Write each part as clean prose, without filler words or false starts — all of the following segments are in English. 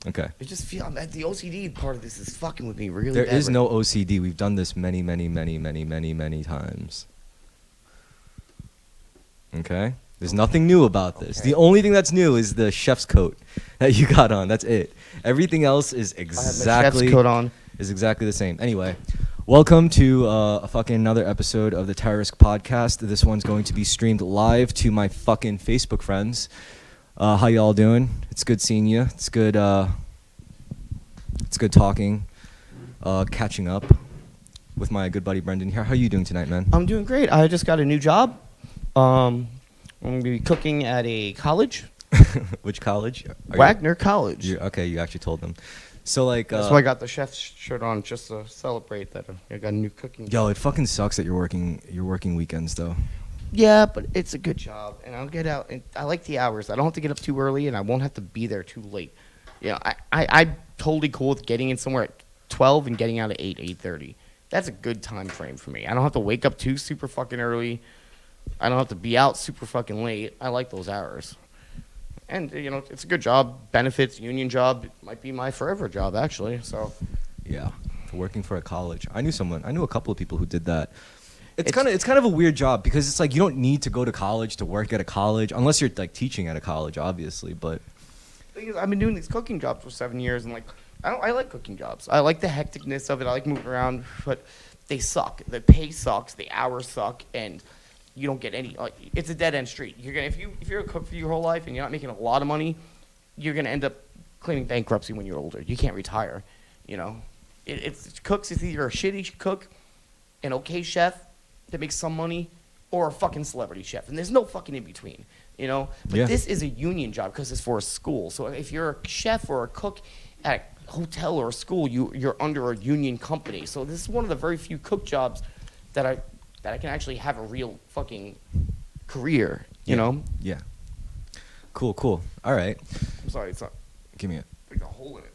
Okay. I just feel the OCD part of this is fucking with me really There bad. is no OCD. We've done this many times. Okay? There's nothing new about this. Okay. The only thing that's new is the chef's coat that you got on. That's it. Everything else is I have my exactly chef's coat on. the same. Anyway, welcome to a fucking another episode of the Terrorisk podcast. This one's going to be streamed live to my fucking Facebook friends. How y'all doing? It's good seeing you. It's good talking, catching up with my good buddy Brendan here. How are you doing tonight, man? I'm doing great. I just got a new job. I'm going to be cooking at a college. Which college? Wagner College. Okay, you actually told them. So like, That's why I got the chef's shirt on, just to celebrate that I got a new cooking yo, job. it fucking sucks that you're working weekends though. Yeah, but it's a good job, and I'll get out. And I like the hours. I don't have to get up too early, and I won't have to be there too late. I'm totally cool with getting in somewhere at 12 and getting out at 8:30. That's a good time frame for me. I don't have to wake up too super fucking early. I don't have to be out super fucking late. I like those hours. And, it's a good job. Benefits, union job. It might be my forever job, actually. So, Yeah, for working for a college. I knew a couple of people who did that. It's kind of a weird job because it's like you don't need to go to college to work at a college unless you're like teaching at a college, obviously. But the thing is, I've been doing these cooking jobs for 7 years, and I like cooking jobs. I like the hecticness of it. I like moving around, but they suck. The pay sucks. The hours suck, and you don't get any. It's a dead end street. If you're a cook for your whole life and you're not making a lot of money, you're gonna end up claiming bankruptcy when you're older. You can't retire. It's cooks. It's either a shitty cook, an okay chef that makes some money, or a fucking celebrity chef, and there's no fucking in between. But Yeah. this is a union job because it's for a school. So if you're a chef or a cook at a hotel or a school, you're under a union company. So this is one of the very few cook jobs that I can actually have a real fucking career. You know? Yeah. Cool. All right. I'm sorry, it's not. Give me it. There's a hole in it.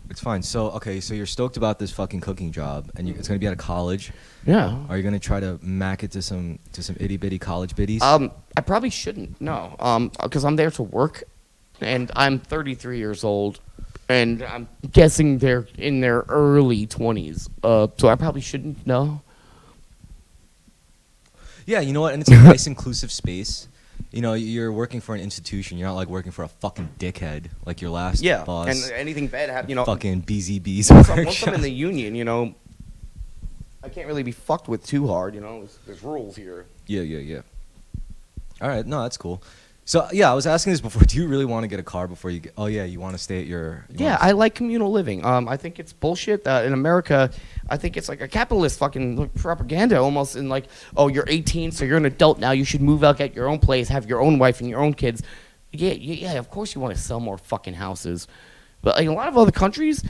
It's fine. So you're stoked about this fucking cooking job, and it's gonna be at a college. Yeah. Are you gonna try to mac it to some itty bitty college biddies? I probably shouldn't. No. Because I'm there to work, and I'm 33 years old, and I'm guessing they're in their early 20s. So I probably shouldn't. No. Yeah, you know what? And it's a nice inclusive space. You're working for an institution. You're not like working for a fucking dickhead like your last boss. And anything bad happens. Fucking BZBs. Once I'm in the union, I can't really be fucked with too hard. There's rules here. Yeah. All right, no, that's cool. So yeah, I was asking this before. Do you really want to get a car before you get? Oh yeah, you want to stay at your? I like communal living. I think it's bullshit that in America, I think it's like a capitalist fucking propaganda almost. In like, oh, you're 18, so you're an adult now. You should move out, get your own place, have your own wife and your own kids. Yeah. Of course you want to sell more fucking houses, but like a lot of other countries,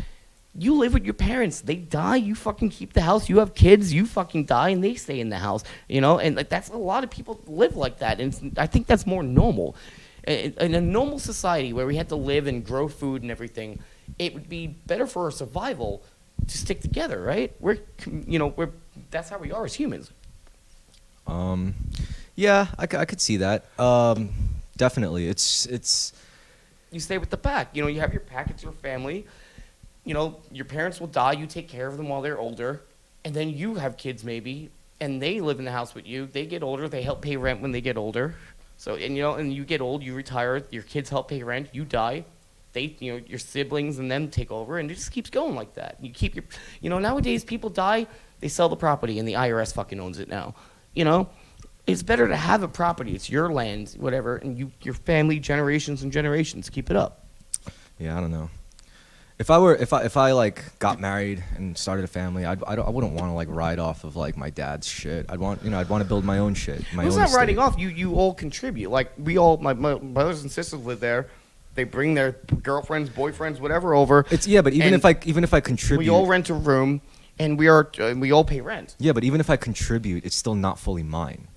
you live with your parents. They die, you fucking keep the house. You have kids, you fucking die, and they stay in the house. And like that's a lot of people live like that, and I think that's more normal. In a normal society where we had to live and grow food and everything, it would be better for our survival to stick together, right? We're that's how we are as humans. Yeah, I could see that. Definitely, it's. You stay with the pack. You have your pack. It's your family. Your parents will die. You take care of them while they're older, and then you have kids maybe, and they live in the house with you. They get older. They help pay rent when they get older. So and you get old. You retire. Your kids help pay rent. You die. They your siblings and them take over, and it just keeps going like that. You keep your nowadays people die. They sell the property, and the IRS fucking owns it now. It's better to have a property. It's your land, whatever, and your family generations and generations keep it up. Yeah, I don't know. If I like got married and started a family, I wouldn't want to like ride off of like my dad's shit. I'd want to build my own shit. It's not riding off. You all contribute. Like my brothers and sisters live there. They bring their girlfriends, boyfriends, whatever over. But even if I contribute, we all rent a room, and we all pay rent. Yeah, but even if I contribute, it's still not fully mine.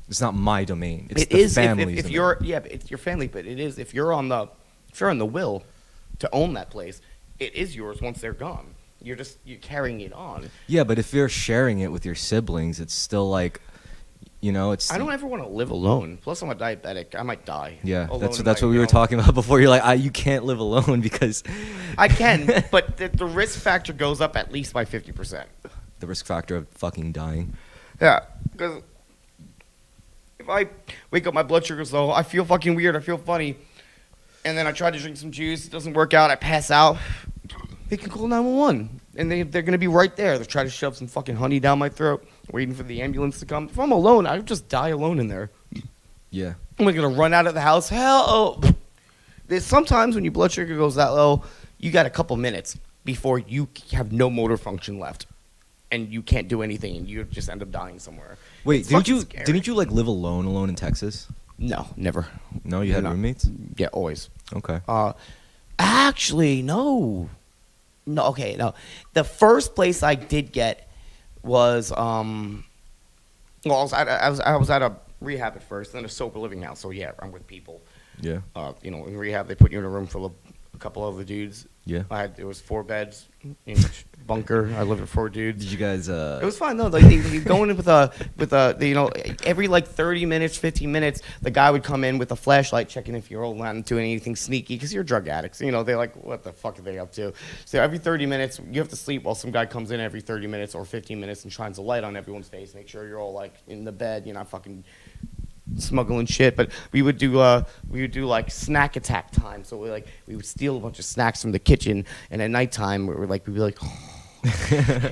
It's not my domain. It's the is family's if domain. but it's your family. But it is if you're in the will to own that place, it is yours once they're gone. You're carrying it on. Yeah, but if you're sharing it with your siblings, it's still like, You know, it's. I don't ever want to live alone. Plus, I'm a diabetic. I might die. Yeah, alone that's in what my, we were talking about before. You're like, you can't live alone because I can, but the risk factor goes up at least by 50%. the risk factor of fucking dying. Yeah, because if I wake up, my blood sugar's low, I feel fucking weird, I feel funny, and then I try to drink some juice, it doesn't work out, I pass out, they can call 911, and they're going to be right there. They'll try to shove some fucking honey down my throat, waiting for the ambulance to come. If I'm alone, I would just die alone in there. Yeah. Am I going to run out of the house? Hell, there's sometimes when your blood sugar goes that low, you got a couple minutes before you have no motor function left. And you can't do anything, and you just end up dying somewhere. Wait, It's didn't fucking scary. you like live alone in Texas? No, never. No, you had No. roommates. Yeah, always. Okay. Actually, no. No, okay, no. The first place I did get was well, I was at a rehab at first, then a sober living house. So yeah, I'm with people. Yeah. In rehab, they put you in a room full of a couple other dudes. Yeah. It was 4 beds in a bunker. I lived with 4 dudes. Did you guys? It was fun though. Like they go in with every like 30 minutes, 15 minutes, the guy would come in with a flashlight, checking if you're not doing anything sneaky, because you're drug addicts. You know, they're like, what the fuck are they up to? So every 30 minutes, you have to sleep while some guy comes in every 30 minutes or 15 minutes and shines a light on everyone's face, make sure you're all like in the bed, you're not fucking smuggling shit. But we would do like snack attack time. So we would steal a bunch of snacks from the kitchen, and at nighttime we'd be like.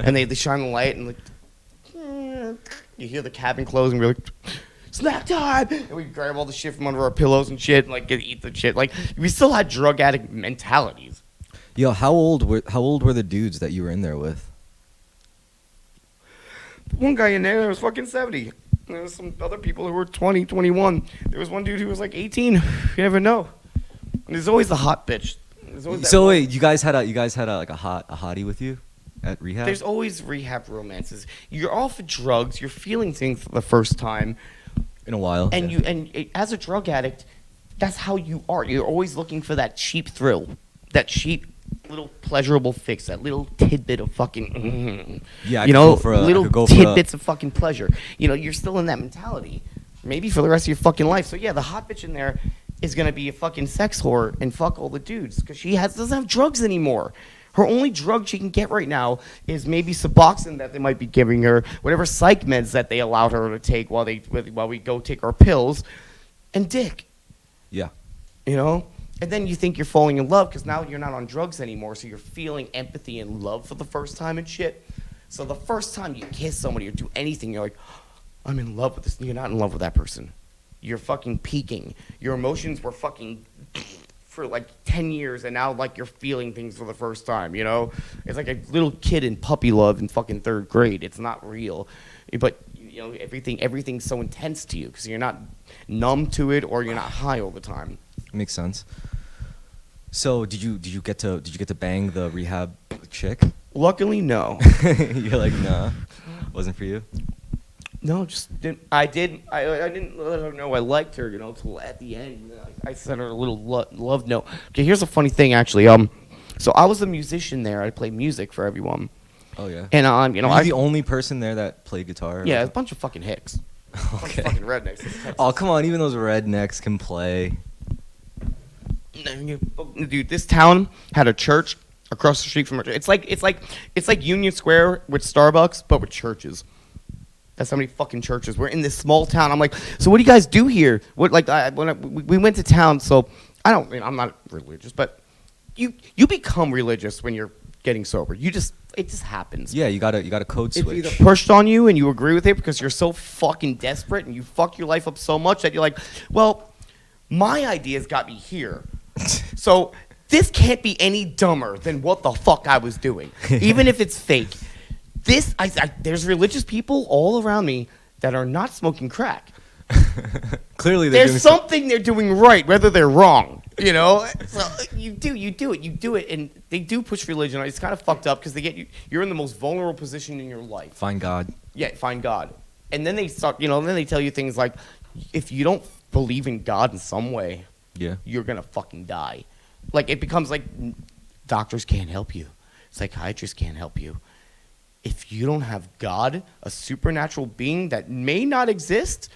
And they shine the light, and like, you hear the cabin close, and we're like, snack time! And we grab all the shit from under our pillows and shit, and like eat the shit. Like, we still had drug addict mentalities. Yo, how old were the dudes that you were in there with? One guy in there was fucking 70. There was some other people who were 20, 21. There was one dude who was like 18. You never know. And there's always the hot bitch. So wait, you guys had a hottie with you at rehab? There's always rehab romances. You're off of drugs. You're feeling things for the first time. In a while. And yeah. as a drug addict, that's how you are. You're always looking for that cheap thrill, that cheap little pleasurable fix, that little tidbit of fucking, Yeah, little tidbits of fucking pleasure. You know, you're still in that mentality, maybe for the rest of your fucking life. So yeah, the hot bitch in there is gonna be a fucking sex whore and fuck all the dudes because she doesn't have drugs anymore. Her only drug she can get right now is maybe Suboxone that they might be giving her, whatever psych meds that they allowed her to take while we go take our pills, and dick. Yeah. You know? And then you think you're falling in love because now you're not on drugs anymore, so you're feeling empathy and love for the first time and shit. So the first time you kiss somebody or do anything, you're like, I'm in love with this. You're not in love with that person. You're fucking peaking. Your emotions were fucking for like 10 years, and now like you're feeling things for the first time, you know? It's like a little kid in puppy love in fucking 3rd grade. It's not real. But you know, everything's so intense to you because you're not numb to it or you're not high all the time. Makes sense. So did you get to bang the rehab chick? Luckily, no. You're like, nah, wasn't for you. No, just didn't. I didn't let her know I liked her, you know, till at the end. I sent her a little love note. Okay, here's a funny thing, actually. So I was a musician there. I played music for everyone. Oh yeah. And Were you the only person there that played guitar? Yeah, a bunch of fucking hicks. Okay. A bunch of fucking rednecks. Oh come on, even those rednecks can play. Dude, this town had a church across the street from it's like Union Square with Starbucks, but with churches. That's how many fucking churches. We're in this small town. I'm like, so what do you guys do here? What we went to town, so I'm not religious, but you become religious when you're getting sober. It just happens. Yeah, you got a code switch. It's either pushed on you and you agree with it because you're so fucking desperate and you fuck your life up so much that you're like, well, my ideas got me here. So this can't be any dumber than what the fuck I was doing, even if it's fake. There's religious people all around me that are not smoking crack. Clearly, there's something they're doing right, whether they're wrong. You know, so you do it, and they do push religion. It's kind of fucked up because they get you. You're in the most vulnerable position in your life. Find God. Yeah, find God, and then they start. You know, then they tell you things like, if you don't believe in God in some way, yeah, you're gonna fucking die. Like it becomes like doctors can't help you, psychiatrists can't help you. if you don't have God, a supernatural being that may not exist,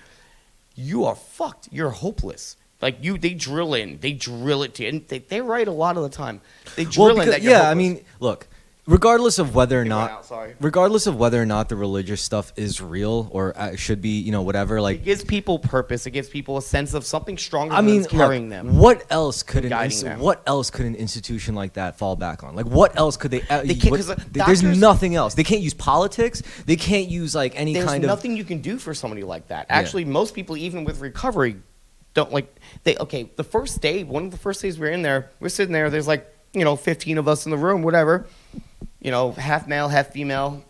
you are fucked. You're hopeless. Like they drill it to you, and they're right a lot of the time. They drill in that you're hopeless. I mean, look, regardless of whether or They went not, out, sorry. regardless of whether or not the religious stuff is real or should be, whatever, like It gives people purpose. It gives people a sense of something stronger I mean, that's carrying look, them. what else could guiding them. what else could an institution like that fall back on? Like, what else could they? can't, 'cause there's doctors- nothing else. They can't use politics. They can't use like any There's kind of. nothing you can do for somebody like that. Actually, most people, even with recovery, don't like. The first day, one of the first days we were in there, we're sitting there. There's like 15 of us in the room, whatever. Half male, half female.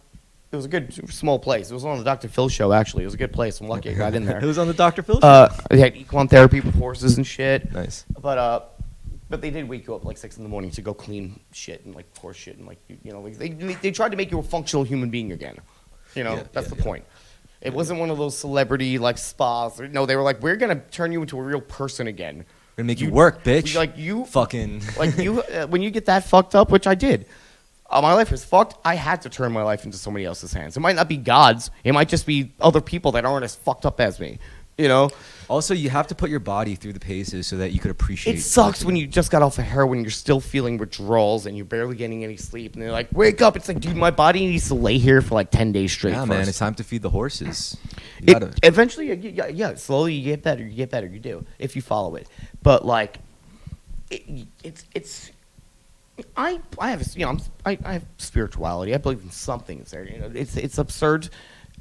It was a good small place. It was on the Dr. Phil show, actually. It was a good place. I'm lucky I got in there. It was on the Dr. Phil show. They had equine therapy with horses and shit. Nice. But they did wake you up like 6 a.m. to go clean shit and like horse shit and like they tried to make you a functional human being again. That's the point. It wasn't one of those celebrity like spas. No, they were like, we're gonna turn you into a real person again. We're gonna make you work, bitch. Like you fucking. like you when you get that fucked up, which I did. My life was fucked. I had to turn my life into somebody else's hands. It might not be God's. It might just be other people that aren't as fucked up as me. Also, you have to put your body through the paces so that you could appreciate. It sucks when you just got off of heroin, you're still feeling withdrawals, and you're barely getting any sleep. And they're like, wake up. It's like, dude, my body needs to lay here for like 10 days straight. Yeah, first. man, it's time to feed the horses. You gotta- Eventually, slowly you get better. You do, if you follow it. But like, I have spirituality. I believe in something there. It's absurd.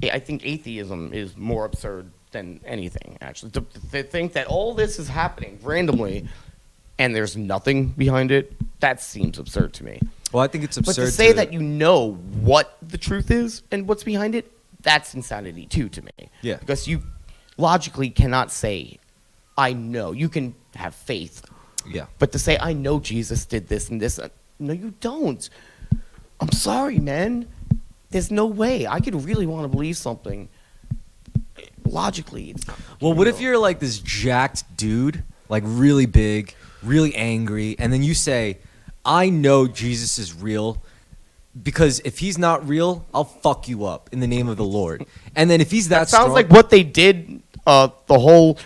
I think atheism is more absurd than anything. Actually, to think that all this is happening randomly and there's nothing behind it, that seems absurd to me. Well, I think it's absurd. But to say that you know what the truth is and what's behind it, that's insanity too to me. Yeah. Because you logically cannot say, I know. You can have faith. Yeah. But to say, I know Jesus did this and this, no, you don't. I'm sorry, man. There's no way. I could really want to believe something. Logically, it's not. Well, what if you're like this jacked dude, like really big, really angry, and then you say, I know Jesus is real, because if he's not real, I'll fuck you up in the name of the Lord. And then if he's that sounds strong, like what they did the whole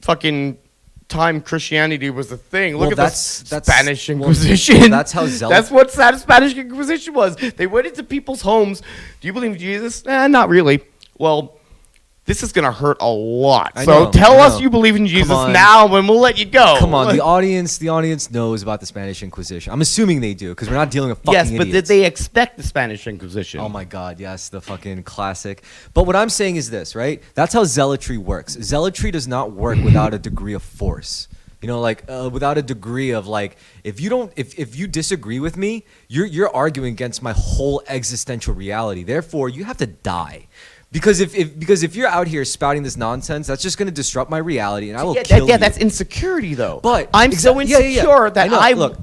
fucking time Christianity was a thing. Look at the Spanish Inquisition. That's how That's what Spanish Inquisition was. They went into people's homes. Do you believe in Jesus? Not really. Well, this is gonna hurt a lot. So tell us you believe in Jesus now, and we'll let you go. Come on, the audience knows about the Spanish Inquisition. I'm assuming they do, because we're not dealing with fucking yes, but idiots. did they expect the Spanish Inquisition? Oh my God, yes, the fucking classic. But what I'm saying is this, right? That's how zealotry works. Zealotry does not work without a degree of force. Without a degree of like, if you disagree with me, you're arguing against my whole existential reality. Therefore, you have to die. Because if you're out here spouting this nonsense, that's just going to disrupt my reality, and I will kill you. That's insecurity, though. But I'm so insecure that look,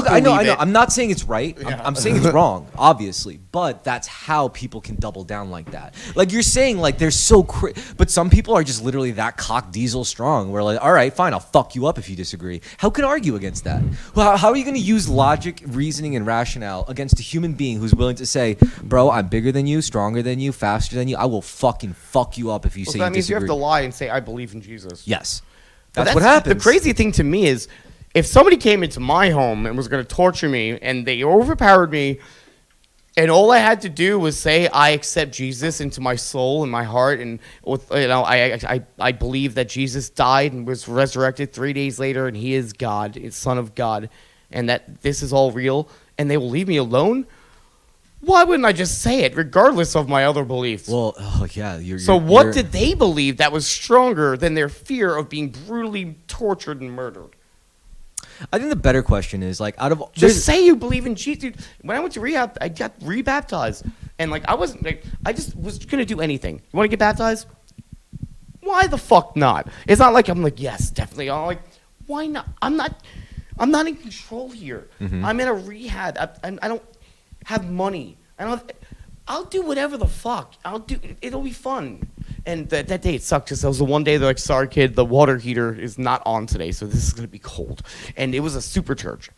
I know. I'm not saying it's right. I'm saying it's wrong, obviously. But that's how people can double down like that. Like you're saying, like they're so but some people are just literally that cock diesel strong. We're like, all right, fine, I'll fuck you up if you disagree. How can I argue against that? Well, how are you going to use logic, reasoning, and rationale against a human being who's willing to say, bro, I'm bigger than you, stronger than you, faster than you. I will fucking fuck you up if you say you disagree. That means you have to lie and say, I believe in Jesus. Yes. That's what happens. The crazy thing to me is, if somebody came into my home and was going to torture me and they overpowered me, and all I had to do was say, I accept Jesus into my soul and my heart, and I believe that Jesus died and was resurrected 3 days later, and he is God, is Son of God, and that this is all real, and they will leave me alone, why wouldn't I just say it, regardless of my other beliefs? Well, yeah. What did they believe that was stronger than their fear of being brutally tortured and murdered? I think the better question is, like, just say you believe in Jesus. Dude, when I went to rehab, I got rebaptized, and like I just was gonna do anything. You want to get baptized? Why the fuck not? It's not like I'm like, yes, definitely. I'm like, why not? I'm not in control here. Mm-hmm. I'm in a rehab. I don't have money. I'll do whatever the fuck. It'll be fun. And that day it sucked because it was the one day they're like, sorry kid, the water heater is not on today, so this is gonna be cold. And it was a super church,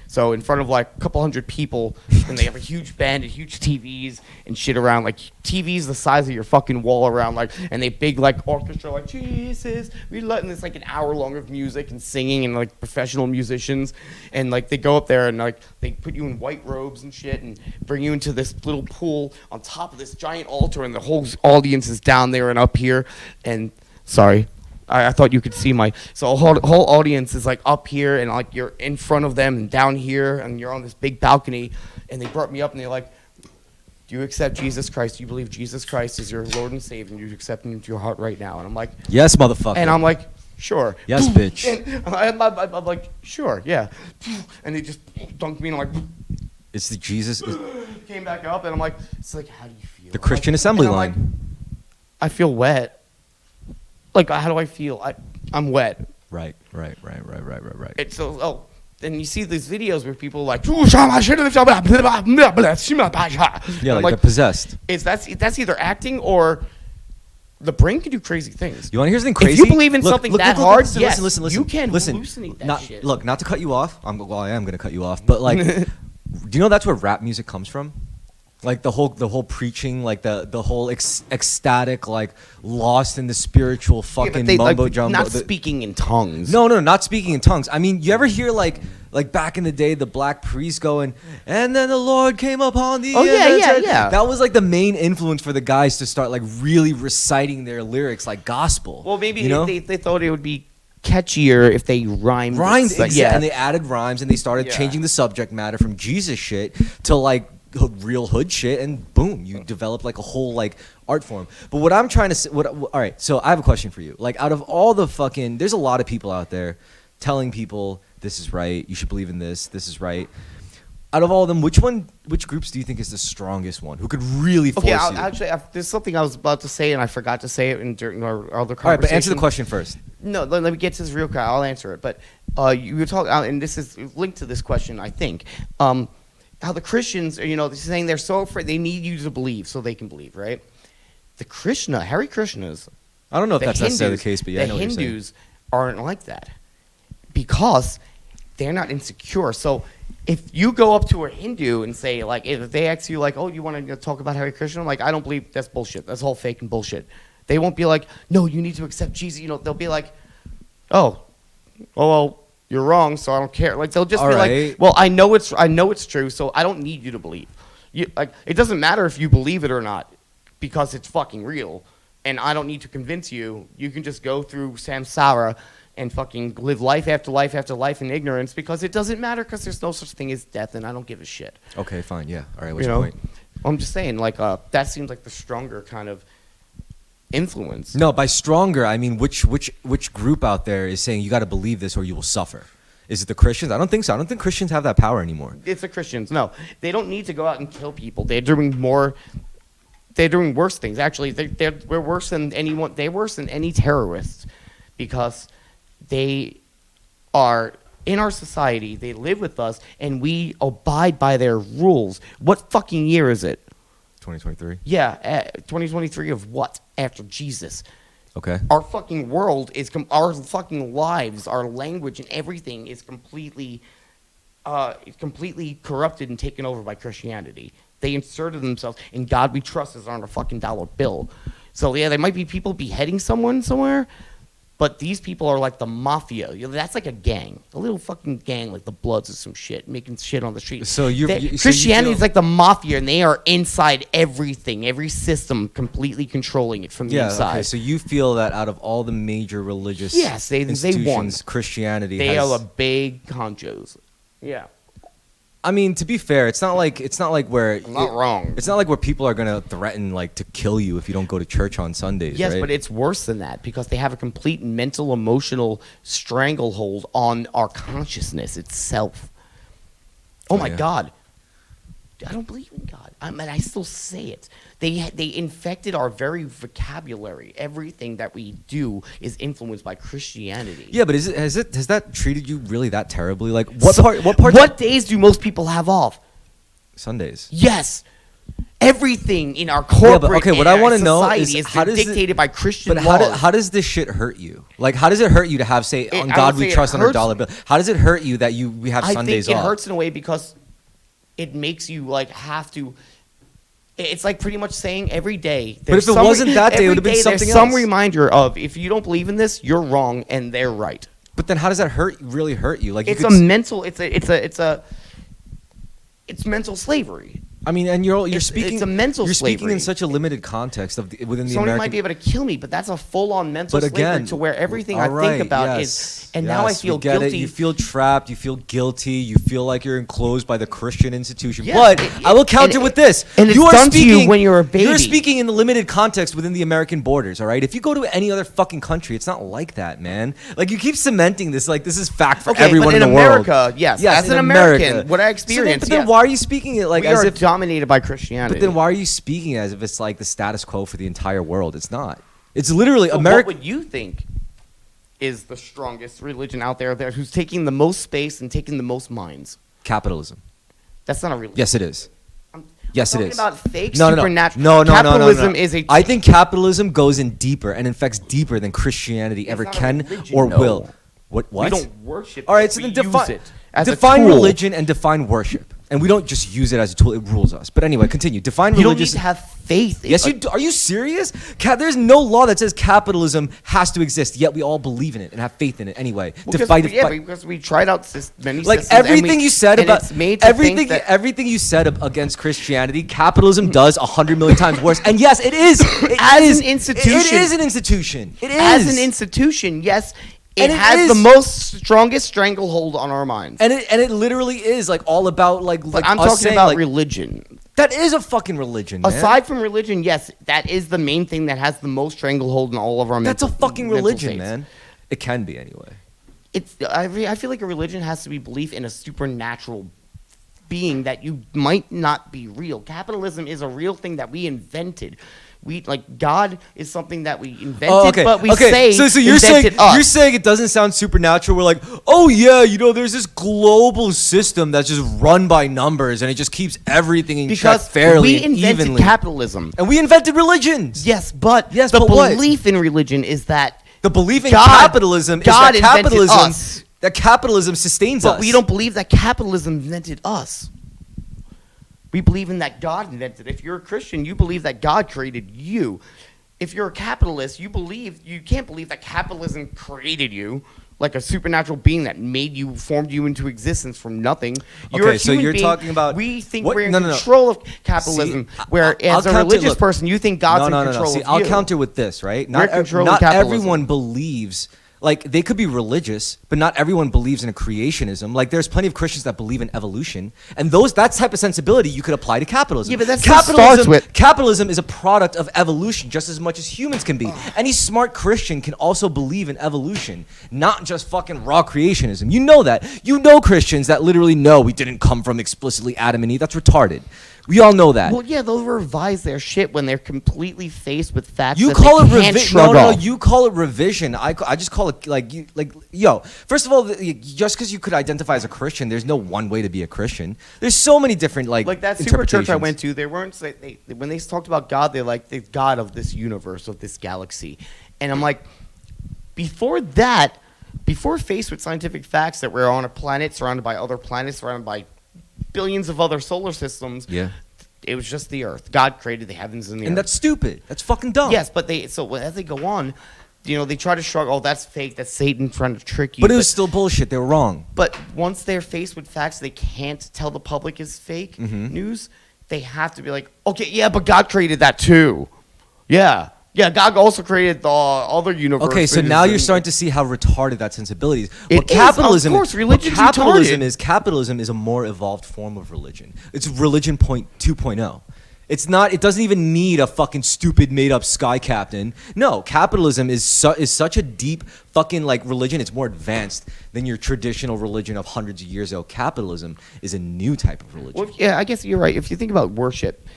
so in front of like a couple hundred people, and they have a huge band and huge TVs and shit around, like TVs the size of your fucking wall around, like, and they big like orchestra, like Jesus, we let, and it's like an hour long of music and singing and like professional musicians, and like they go up there and like they put you in white robes and shit and bring you into this little pool on top of this giant altar, and the whole audience is down there and up here, and sorry, I thought you could see my, so a whole audience is like up here, and like you're in front of them and down here, and you're on this big balcony, and they brought me up and they're like, do you accept Jesus Christ? Do you believe Jesus Christ is your Lord and Savior, and you accept him into your heart right now? And I'm like, yes, motherfucker. and I'm like, sure. Yes, bitch. And I'm like, sure, yeah. And they just dunked me, and I'm like, It's the Jesus, came back up, and I'm like, it's like, how do you feel? the Christian assembly And I'm line. like, I feel wet. Like, how do I feel? I'm wet. Right. It's so, and you see these videos where people are like, yeah, Yeah, like they're possessed. That's either acting or the brain can do crazy things. You want to hear something crazy? If you believe in something that hard, yes, listen, you can hallucinate that shit. Look, not to cut you off. I am going to cut you off, but like, do you know that's where rap music comes from? Like the whole preaching, like the whole ecstatic, like lost in the spiritual fucking mumbo jumbo. Not speaking in tongues. No, not speaking in tongues. I mean, you ever hear like back in the day, the black priest going, and then the Lord came upon the. Oh yeah. That was like the main influence for the guys to start like really reciting their lyrics like gospel. Well, maybe you know? they thought it would be catchier if they rhymed. Yeah, and they added rhymes and they started changing the subject matter from Jesus shit to like real hood shit, and boom, you develop like a whole like art form. But what I'm trying to say, all right, so I have a question for you. Like, out of all the fucking, there's a lot of people out there telling people this is right, you should believe in this is right. Out of all of them, which groups do you think is the strongest one? Who could really force you? Actually, there's something I was about to say and I forgot to say it during our other conversation. All right, but answer the question first. No, let me get to this real quick. I'll answer it. But you were talking, and this is linked to this question, I think. How the Christians, they're saying they're so afraid, they need you to believe so they can believe, right? The Hare Krishnas. I don't know if that's necessarily the case, but yeah, I know what you're saying. The Hindus aren't like that because they're not insecure. So if you go up to a Hindu and say, like, if they ask you, like, oh, you want to talk about Hare Krishna? I'm like, I don't believe, that's bullshit. That's all fake and bullshit. They won't be like, no, you need to accept Jesus. They'll be like, oh, well, you're wrong, so I don't care. Like, they'll just be like, well, I know it's true, so I don't need you to believe. It doesn't matter if you believe it or not, because it's fucking real, and I don't need to convince you. You can just go through samsara and fucking live life after life after life in ignorance, because it doesn't matter, because there's no such thing as death, and I don't give a shit. Okay, fine, yeah. All right, what's your point? I'm just saying, like, that seems like the stronger kind of influence. No, by stronger, I mean which group out there is saying you got to believe this or you will suffer? Is it the Christians? I don't think so. I don't think Christians have that power anymore. It's the Christians. No, they don't need to go out and kill people. They're doing worse things. Actually, we're worse than anyone. They're worse than any terrorists, because they are in our society. They live with us, and we abide by their rules. What fucking year is it? 2023. Yeah, 2023 of what? After Jesus. Okay. Our fucking world is our fucking lives, our language, and everything is completely corrupted and taken over by Christianity. They inserted themselves, and God we trust is on a fucking dollar bill. So yeah, there might be people beheading someone somewhere, but these people are like the mafia. That's like a gang, a little fucking gang, like the Bloods or some shit, making shit on the street. So Christianity is like the mafia, and they are inside everything, every system, completely controlling it from the inside. Okay, so you feel that out of all the major religious institutions, they won. Christianity are the big honchos. Yeah. I mean, to be fair, it's not like where I'm not wrong. It's not like where people are gonna threaten like to kill you if you don't go to church on Sundays. Yes, right? but it's worse than that, because they have a complete mental, emotional stranglehold on our consciousness itself. Oh my God, I don't believe in God. I still say it. They infected our very vocabulary. Everything that we do is influenced by Christianity. Yeah, but has that treated you really that terribly? Like what days do most people have off? Sundays. Yes. everything in our corporate okay, what I want to know is how dictated by Christian but laws. how does this shit hurt you? Like, how does it hurt you to have, say, on God we trust, on our dollar bill? How does it hurt you that we have Sundays off? I think it hurts in a way because it makes you like have to. It's like pretty much saying every day. But if it wasn't that day, it would have been something else. Some reminder of if you don't believe in this, you're wrong and they're right. But then how does that really hurt you? Like, it's mental slavery. I mean, and you're speaking. It's a mental You're slavery. speaking in such a limited context within the Somebody American. might be able to kill me, but that's a full-on mental slavery to where everything I think about is. And now I feel guilty. You feel trapped. You feel guilty. You feel like you're enclosed by the Christian institution. Yes, but I will counter with this. And it's done to you when you're a baby. You're speaking in the limited context within the American borders. All right. If you go to any other fucking country, it's not like that, man. Like, you keep cementing this. Like, this is fact for everyone in the world. America, yes. As an American, what I experienced. But then why are you speaking it like we as are if dominated by Christianity? But then why are you speaking as if it's like the status quo for the entire world? It's not. It's literally so America. What would you think is the strongest religion out there who's taking the most space and taking the most minds? Capitalism. That's not a religion. Yes, it is. Yes, it is. Talking about fake No. supernatural. Capitalism is a. I think capitalism goes in deeper and infects deeper than Christianity ever can or will. What? We don't worship. All right, so then define religion and define worship. And we don't just use it as a tool; it rules us. But anyway, continue. Define religion. You don't need to have faith. Yes, you do. Are you serious? There's no law that says capitalism has to exist. Yet we all believe in it and have faith in it anyway. Because we tried out many systems. Like everything you said about everything you said against Christianity, capitalism does 100 million times worse. And yes, it is. As an institution, it is an institution. It is as an institution. Yes. It has the most strongest stranglehold on our minds. And it literally is like all about like I'm talking about religion. That is a fucking religion, man. Aside from religion, yes, that is the main thing that has the most stranglehold in all of our mental. That's a fucking religion, man. It can be anyway. I feel like a religion has to be belief in a supernatural being that you might not be real. Capitalism is a real thing that we invented. God is something that we invented, but we say so you're saying it doesn't sound supernatural. We're like, oh yeah, there's this global system that's just run by numbers and it just keeps everything in check fairly and evenly. We invented capitalism, and we invented religions. Yes, but the belief in religion is that the belief in capitalism is that capitalism sustains us. But we don't believe that capitalism invented us. We believe in that God invented. If you're a Christian, you believe that God created you. If you're a capitalist, you can't believe that capitalism created you, like a supernatural being that formed you into existence from nothing. You're a human being. Talking about we think we're in control of capitalism. As a religious person, you think God's in control of you. I'll counter with this, right? Not everyone believes. Like, they could be religious, but not everyone believes in a creationism. Like, there's plenty of Christians that believe in evolution. And that type of sensibility you could apply to capitalism. Yeah, but that's capitalism is a product of evolution just as much as humans can be. Any smart Christian can also believe in evolution, not just fucking raw creationism. You know that. You know Christians that literally know we didn't come from explicitly Adam and Eve. That's retarded. We all know that. Well, yeah, they'll revise their shit when they're completely faced with facts. You call it revision. No, you call it revision. I just call it yo. First of all, just because you could identify as a Christian, there's no one way to be a Christian. There's so many different like that super church I went to. They weren't when they talked about God, they're like the God of this universe, of this galaxy, and I'm like, before faced with scientific facts that we're on a planet surrounded by other planets, surrounded by billions of other solar systems. Yeah. It was just the Earth. God created the heavens and the earth. And that's stupid. That's fucking dumb. Yes, but as they go on, they try to shrug, oh, that's fake, that's Satan trying to trick you. But it was still bullshit. They were wrong. But once they're faced with facts they can't tell the public is fake news, they have to be like, okay, yeah, but God created that too. Yeah. Yeah, God also created the other universe. Okay, so now you're starting to see how retarded that sensibility is. Capitalism is a more evolved form of religion. It's religion 2.0. It's not. It doesn't even need a fucking stupid made up sky captain. No, capitalism is such a deep fucking like religion. It's more advanced than your traditional religion of hundreds of years ago. Capitalism is a new type of religion. Well, yeah, I guess you're right. If you think about worship.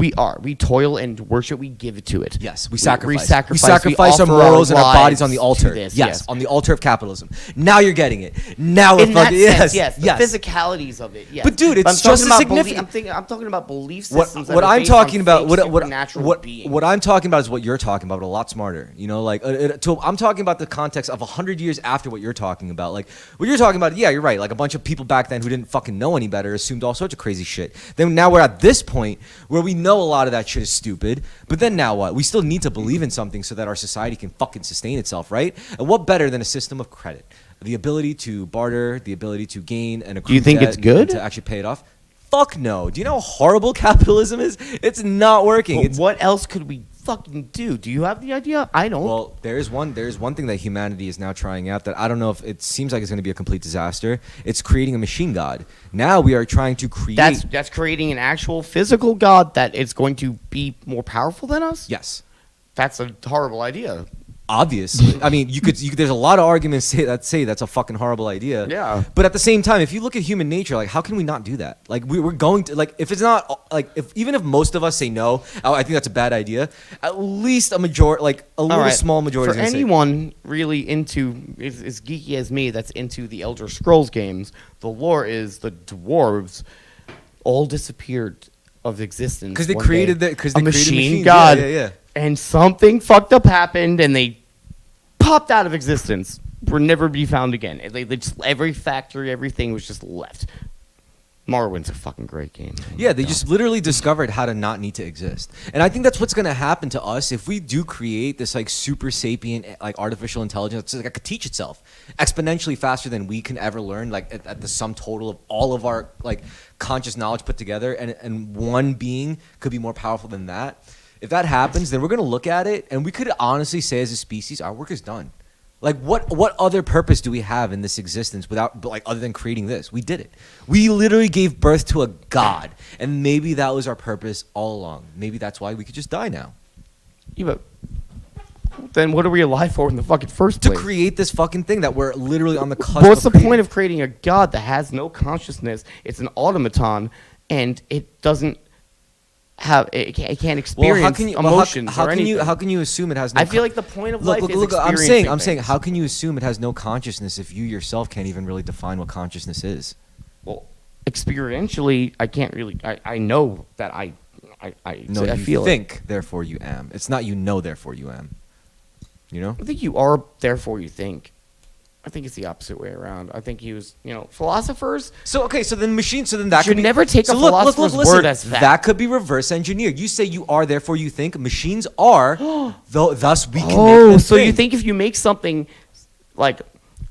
We toil and worship. We give it to it. Yes, we sacrifice. We We sacrifice our offer morals and our bodies lives on the altar. to this, yes, on the altar of capitalism. Now you're getting it. Now we're In that fucking sense, yes, yes. The physicalities of it, yes. But dude, it's I'm just talking as about significant. I'm talking about belief What, systems. that what are I'm based talking on about, fake supernatural beings. what I'm talking about is what you're talking about, but a lot smarter. You know, like I'm talking about the context of 100 years after what you're talking about. Like what you're talking about, yeah, you're right. Like a bunch of people back then who didn't fucking know any better assumed all sorts of crazy shit. Then now we're at this point where we know a lot of that shit is stupid. But then now what? We still need to believe in something so that our society can fucking sustain itself, right? And what better than a system of credit? The ability to barter, the ability to gain and accrue. Do you think debt it's good? and to actually pay it off? Fuck no. Do you know how horrible capitalism is? It's not working. But what else could we fucking do? Do you have the idea? I don't. Well, there's one thing that humanity is now trying out that I don't know if it seems like it's going to be a complete disaster. It's creating a machine god. Now we are trying to create. That's creating an actual physical god that is going to be more powerful than us. Yes. That's a horrible idea. Obviously, I mean, you could. There's a lot of arguments say that's a fucking horrible idea. Yeah. But at the same time, if you look at human nature, like, how can we not do that? Like, we're going to, like, if it's not, like, even if most of us say no, I think that's a bad idea. At least a majority, like a little small majority. For anyone really into as geeky as me, that's into the Elder Scrolls games, the lore is the dwarves all disappeared of existence because they one created day. the machine god. Yeah. And something fucked up happened, and they popped out of existence. Were never be found again. They just, every factory, everything was just left. Morrowind's a fucking great game. Yeah, they just literally discovered how to not need to exist. And I think that's what's going to happen to us if we do create this like super sapient like artificial intelligence that could teach itself exponentially faster than we can ever learn, like at the sum total of all of our like conscious knowledge put together, and one being could be more powerful than that. If that happens, then we're going to look at it and we could honestly say as a species, our work is done. Like what other purpose do we have in this existence without like other than creating this? We did it. We literally gave birth to a god, and maybe that was our purpose all along. Maybe that's why we could just die now. Yeah, but then what are we alive for in the fucking first To place? create this fucking thing that we're literally on the cusp What's of the creating. point of creating a god that has no consciousness? It's an automaton, and it doesn't have it can't experience emotions or anything. How can you assume it has no I feel like the point of life is I'm experiencing saying things. how can you assume it has no consciousness if you yourself can't even really define what consciousness is? Well, experientially, I can't really. I know that I No, I you feel think, it. therefore you am. It's not you know, therefore you am. You know? I think you are, therefore you think. I think it's the opposite way around. I think he was, philosophers So then that should could be, never take a look, philosopher's listen, word as fact. That could be reverse engineered. You say you are, therefore you think. Machines are, thus we can make Oh, them so you think. think if you make something like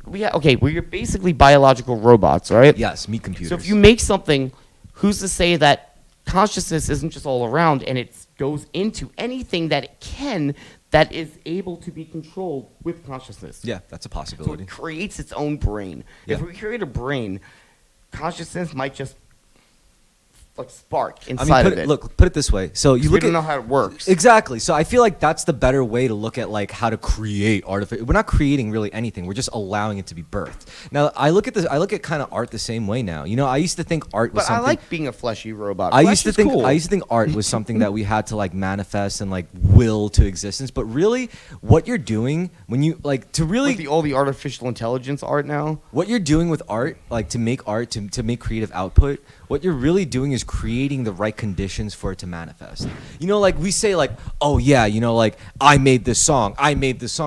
we're basically biological robots, right? Yes, meat computers. So if you make something, who's to say that consciousness isn't just all around and it goes into anything that it can that is able to be controlled with consciousness? Yeah, that's a So possibility. it creates its own brain. If Yeah. we create a brain, consciousness might just like spark inside of it. Put it this way. So you we look don't at know how it works. Exactly. So I feel like that's the better way to look at like how to create artificial. We're not creating really anything. We're just allowing it to be birthed. Now I look at kind of art the same way now. I used to think art was But I something. like being a fleshy robot. I Flesh used to is think cool. art was something that we had to like manifest and like will to existence. But really, what you're doing when you like to really Like all the artificial intelligence art now. what you're doing with art, like to make art, to make creative output, what you're really doing is creating the right conditions for it to manifest. Like we say like, oh yeah, like I made this song.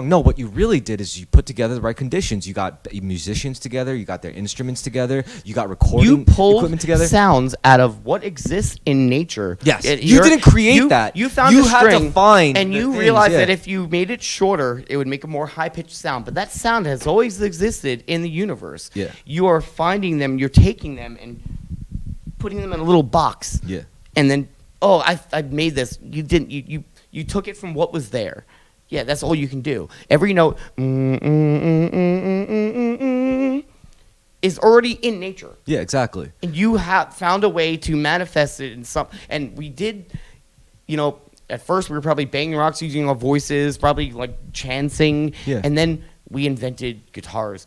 No, what you really did is you put together the right conditions. You got musicians together, you got their instruments together, you got recording You pulled equipment together. sounds out of what exists in nature. Yes. You You're- didn't create that. You found You a had to string, find and the you things, realized yeah. that if you made it shorter, it would make a more high-pitched sound. But that sound has always existed in the universe. Yeah. You are finding them. You're taking them and putting them in a little box. Yeah. And then, I made this. You didn't. You took it from what was there. Yeah, that's all you can do. Every note is already in nature. Yeah, exactly. And you have found a way to manifest it in some. And we did, at first we were probably banging rocks using our voices, probably like chanting. Yeah. And then we invented guitars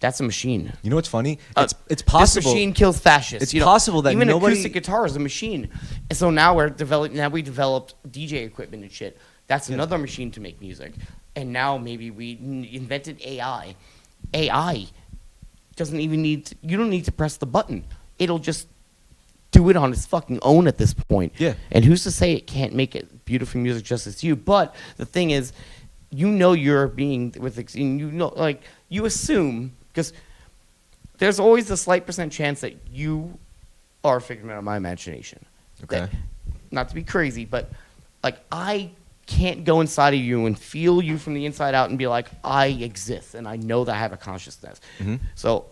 That's a machine. You know what's funny? It's This possible. machine kills fascists. It's possible that even nobody- acoustic guitar is a machine. And so now we developed DJ equipment and shit. That's another machine to make music. And now maybe we invented AI. AI doesn't even you don't need to press the button. It'll just do it on its fucking own at this point. Yeah. And who's to say it can't make it beautiful music just as you? But the thing is, you're being you assume, because there's always a slight % chance that you are a figment of my imagination. Okay. That, not to be crazy, but like I can't go inside of you and feel you from the inside out and be like, I exist and I know that I have a consciousness. Mhm. So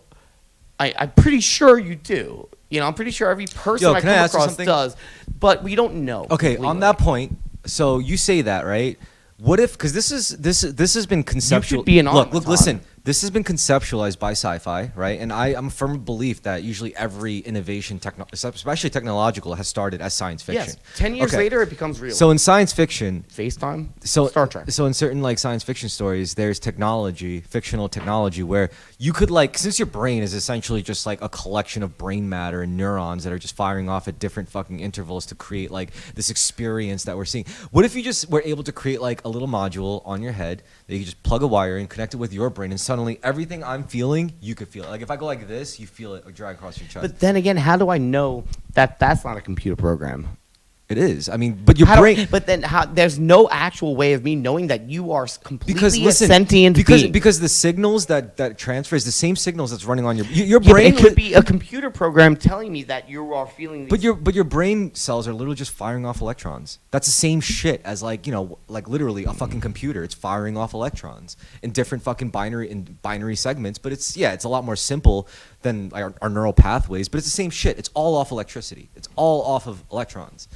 I'm pretty sure you do. I'm pretty sure every person I can I come ask you across something? does, but we don't know. Okay, legally. on that point, so you say that, right? What if, because this has been conceptual. be an look, automaton. listen. This has been conceptualized by sci-fi, right? And I'm a firm belief that usually every innovation, especially technological, has started as science fiction. Yes, 10 years Okay. later it becomes real. So in science fiction, FaceTime, so Star Trek. So in certain like science fiction stories, there's technology, fictional technology, where you could like, since your brain is essentially just like a collection of brain matter and neurons that are just firing off at different fucking intervals to create like this experience that we're seeing. What if you just were able to create like a little module on your head that you could just plug a wire in, connect it with your brain, and suddenly everything I'm feeling, you could feel it. Like if I go like this, you feel it drag across your chest. But then again, how do I know that that's not a computer program? It is. I mean, but your How do- brain. but then there's no actual way of me knowing that you are completely Because listen, a sentient being. because the signals that transfer is the same signals that's running on your Yeah, but brain. it could be a computer program telling me that you are feeling these. But your brain cells are literally just firing off electrons. That's the same shit as like like literally a fucking computer. It's firing off electrons in different fucking binary segments. But it's a lot more simple than our neural pathways. But it's the same shit. It's all off electricity. It's all off of electrons.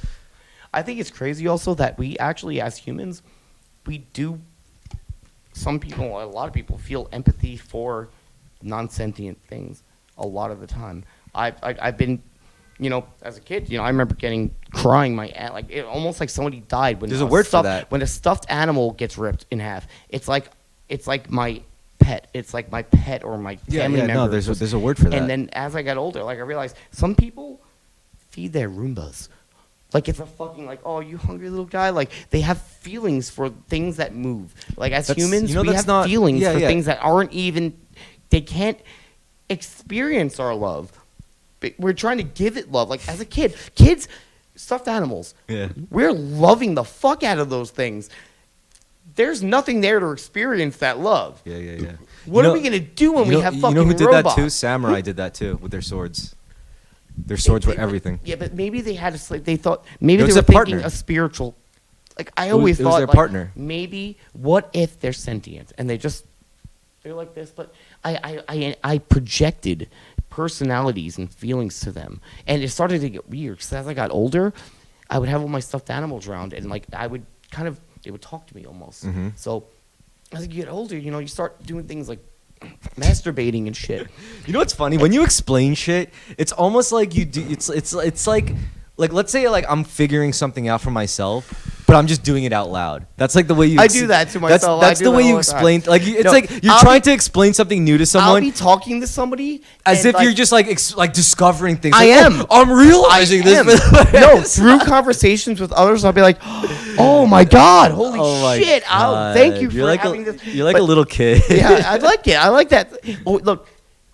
I think it's crazy also that we actually, as humans, we do. A lot of people feel empathy for non-sentient things a lot of the time. I've been, as a kid, I remember crying almost like somebody died when There's a word for that. When a stuffed animal gets ripped in half. It's like my pet. It's like my pet or my family member. No, there's a word for that. And then as I got older, I realized some people feed their Roombas. Like it's a fucking oh, you hungry little guy. Like they have feelings for things that move. Like as humans, we have feelings for things that aren't even. They can't experience our love. But we're trying to give it love. Like as a kid, kids, stuffed animals. Yeah. We're loving the fuck out of those things. There's nothing there to experience that love. Yeah. What are we gonna do when we have fucking robots? You know who did that too? Samurai did that too with their swords. Their swords were everything. Yeah, but maybe they had they thought maybe It they was were a thinking partner. a spiritual. Like I always it was thought, their like, partner. maybe what if they're sentient and they're like this, but I projected personalities and feelings to them, and it started to get weird. Because as I got older, I would have all my stuffed animals around, and like I would they would talk to me almost. Mhm. So as you get older, you start doing things like masturbating and shit. You know what's funny? When you explain shit, it's almost like you do. It's like let's say like I'm figuring something out for myself, but I'm just doing it out loud. That's like the way you. I do that to myself. That's I do the that way you all the time. explain. Like it's No, like you're I'll trying be- to explain something new to I'll someone. be talking to somebody As and, if you're just like discovering things. I Like, am. Oh, I'm realizing I am. this. No, through conversations with others, I'll be like, "Oh my god, holy Oh my shit! God. Thank you You're for like having a, this." You're like But- a little kid. Yeah, I like it. I like that. Oh, look,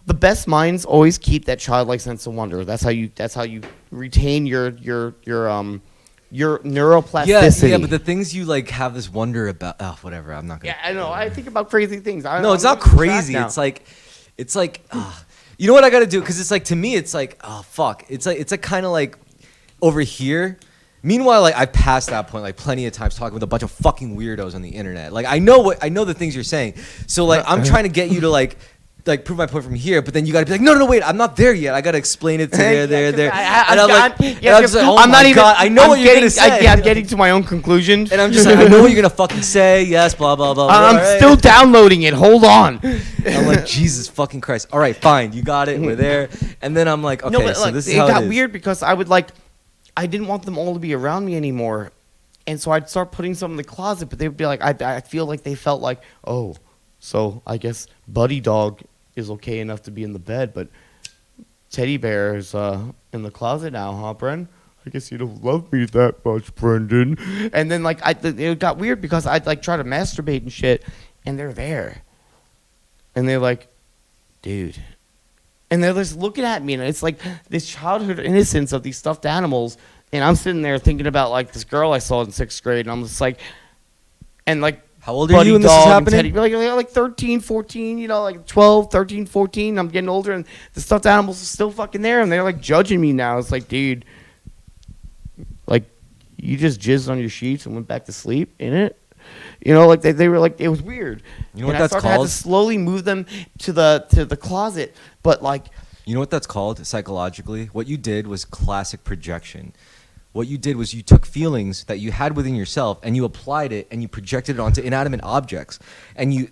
the best minds always keep that childlike sense of wonder. That's how you retain your neuroplasticity. Yeah, but the things you like have this wonder about. Oh, whatever. I'm not gonna. Yeah, I know. I think about crazy things. No, it's not crazy. It's like, you know what I got to do? Because it's like, to me, it's like, oh fuck. It's like kind of like over here. Meanwhile, like I've passed that point like plenty of times talking with a bunch of fucking weirdos on the internet. Like I know the things you're saying. So like I'm trying to get you to like prove my point from here, but then you gotta be like, no, wait, I'm not there yet. I gotta explain it to there. And I'm like, oh I'm my not even. God, I know I'm what you're gonna say. I'm getting to my own conclusion. And I'm just like, I know what you're gonna fucking say. Yes, blah blah blah. I'm all right. still downloading it. Hold on. I'm like, Jesus fucking Christ. All right, fine, you got it. We're there. And then I'm like, okay, No, but so like, this is it how got it is. weird because I didn't want them all to be around me anymore, and so I'd start putting some in the closet. But they would be like, I feel like they felt like, oh, so I guess Buddy Dog is okay enough to be in the bed, but teddy bear is in the closet now, huh, Bren? I guess you don't love me that much, Brendan. And then like it got weird because I'd like try to masturbate and shit, and they're there, and they're like, dude, and they're just looking at me, and it's like this childhood innocence of these stuffed animals, and I'm sitting there thinking about like this girl I saw in 6th grade, and I'm just like, and like. How old are you when this is happening? Like 13, 14, you know, like 12, 13, 14. I'm getting older, and the stuffed animals are still fucking there, and they're like judging me now. It's like, dude, like you just jizzed on your sheets and went back to sleep in it. You know, like they were like, it was weird. You know what that's called? I had to slowly move them to the closet, but like. You know what that's called psychologically? What you did was classic projection. What you did was you took feelings that you had within yourself and you applied it and you projected it onto inanimate objects. And you,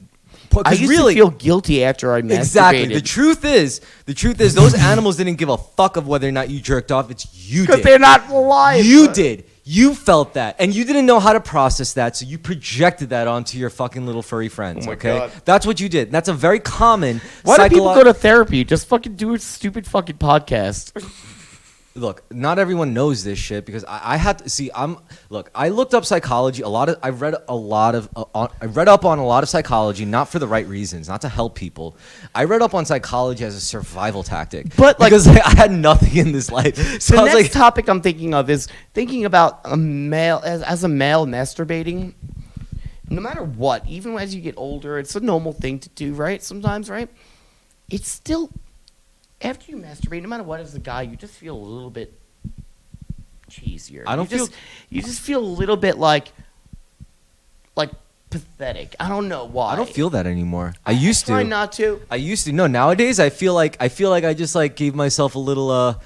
I used to feel guilty after I masturbated. Exactly. The truth is, those animals didn't give a fuck of whether or not you jerked off. It's you did. Because they're not alive. You did. You felt that, and you didn't know how to process that, so you projected that onto your fucking little furry friends. Oh my okay, God. That's what you did. That's a very common. Why do people go to therapy? Just fucking do a stupid fucking podcast. Look, not everyone knows this shit because I had to see. I looked up psychology. I read up on a lot of psychology, not for the right reasons, not to help people. I read up on psychology as a survival tactic, but like, because I had nothing in this life. So the next topic I'm thinking of is thinking about a male as a male masturbating. No matter what, even as you get older, it's a normal thing to do, right? Sometimes, right? It's still. After you masturbate, no matter what, as a guy, you just feel a little bit cheesier. You just feel a little bit like pathetic. I don't know why. I don't feel that anymore. I used to. Try not to. I used to. No, nowadays I feel like I just like gave myself a little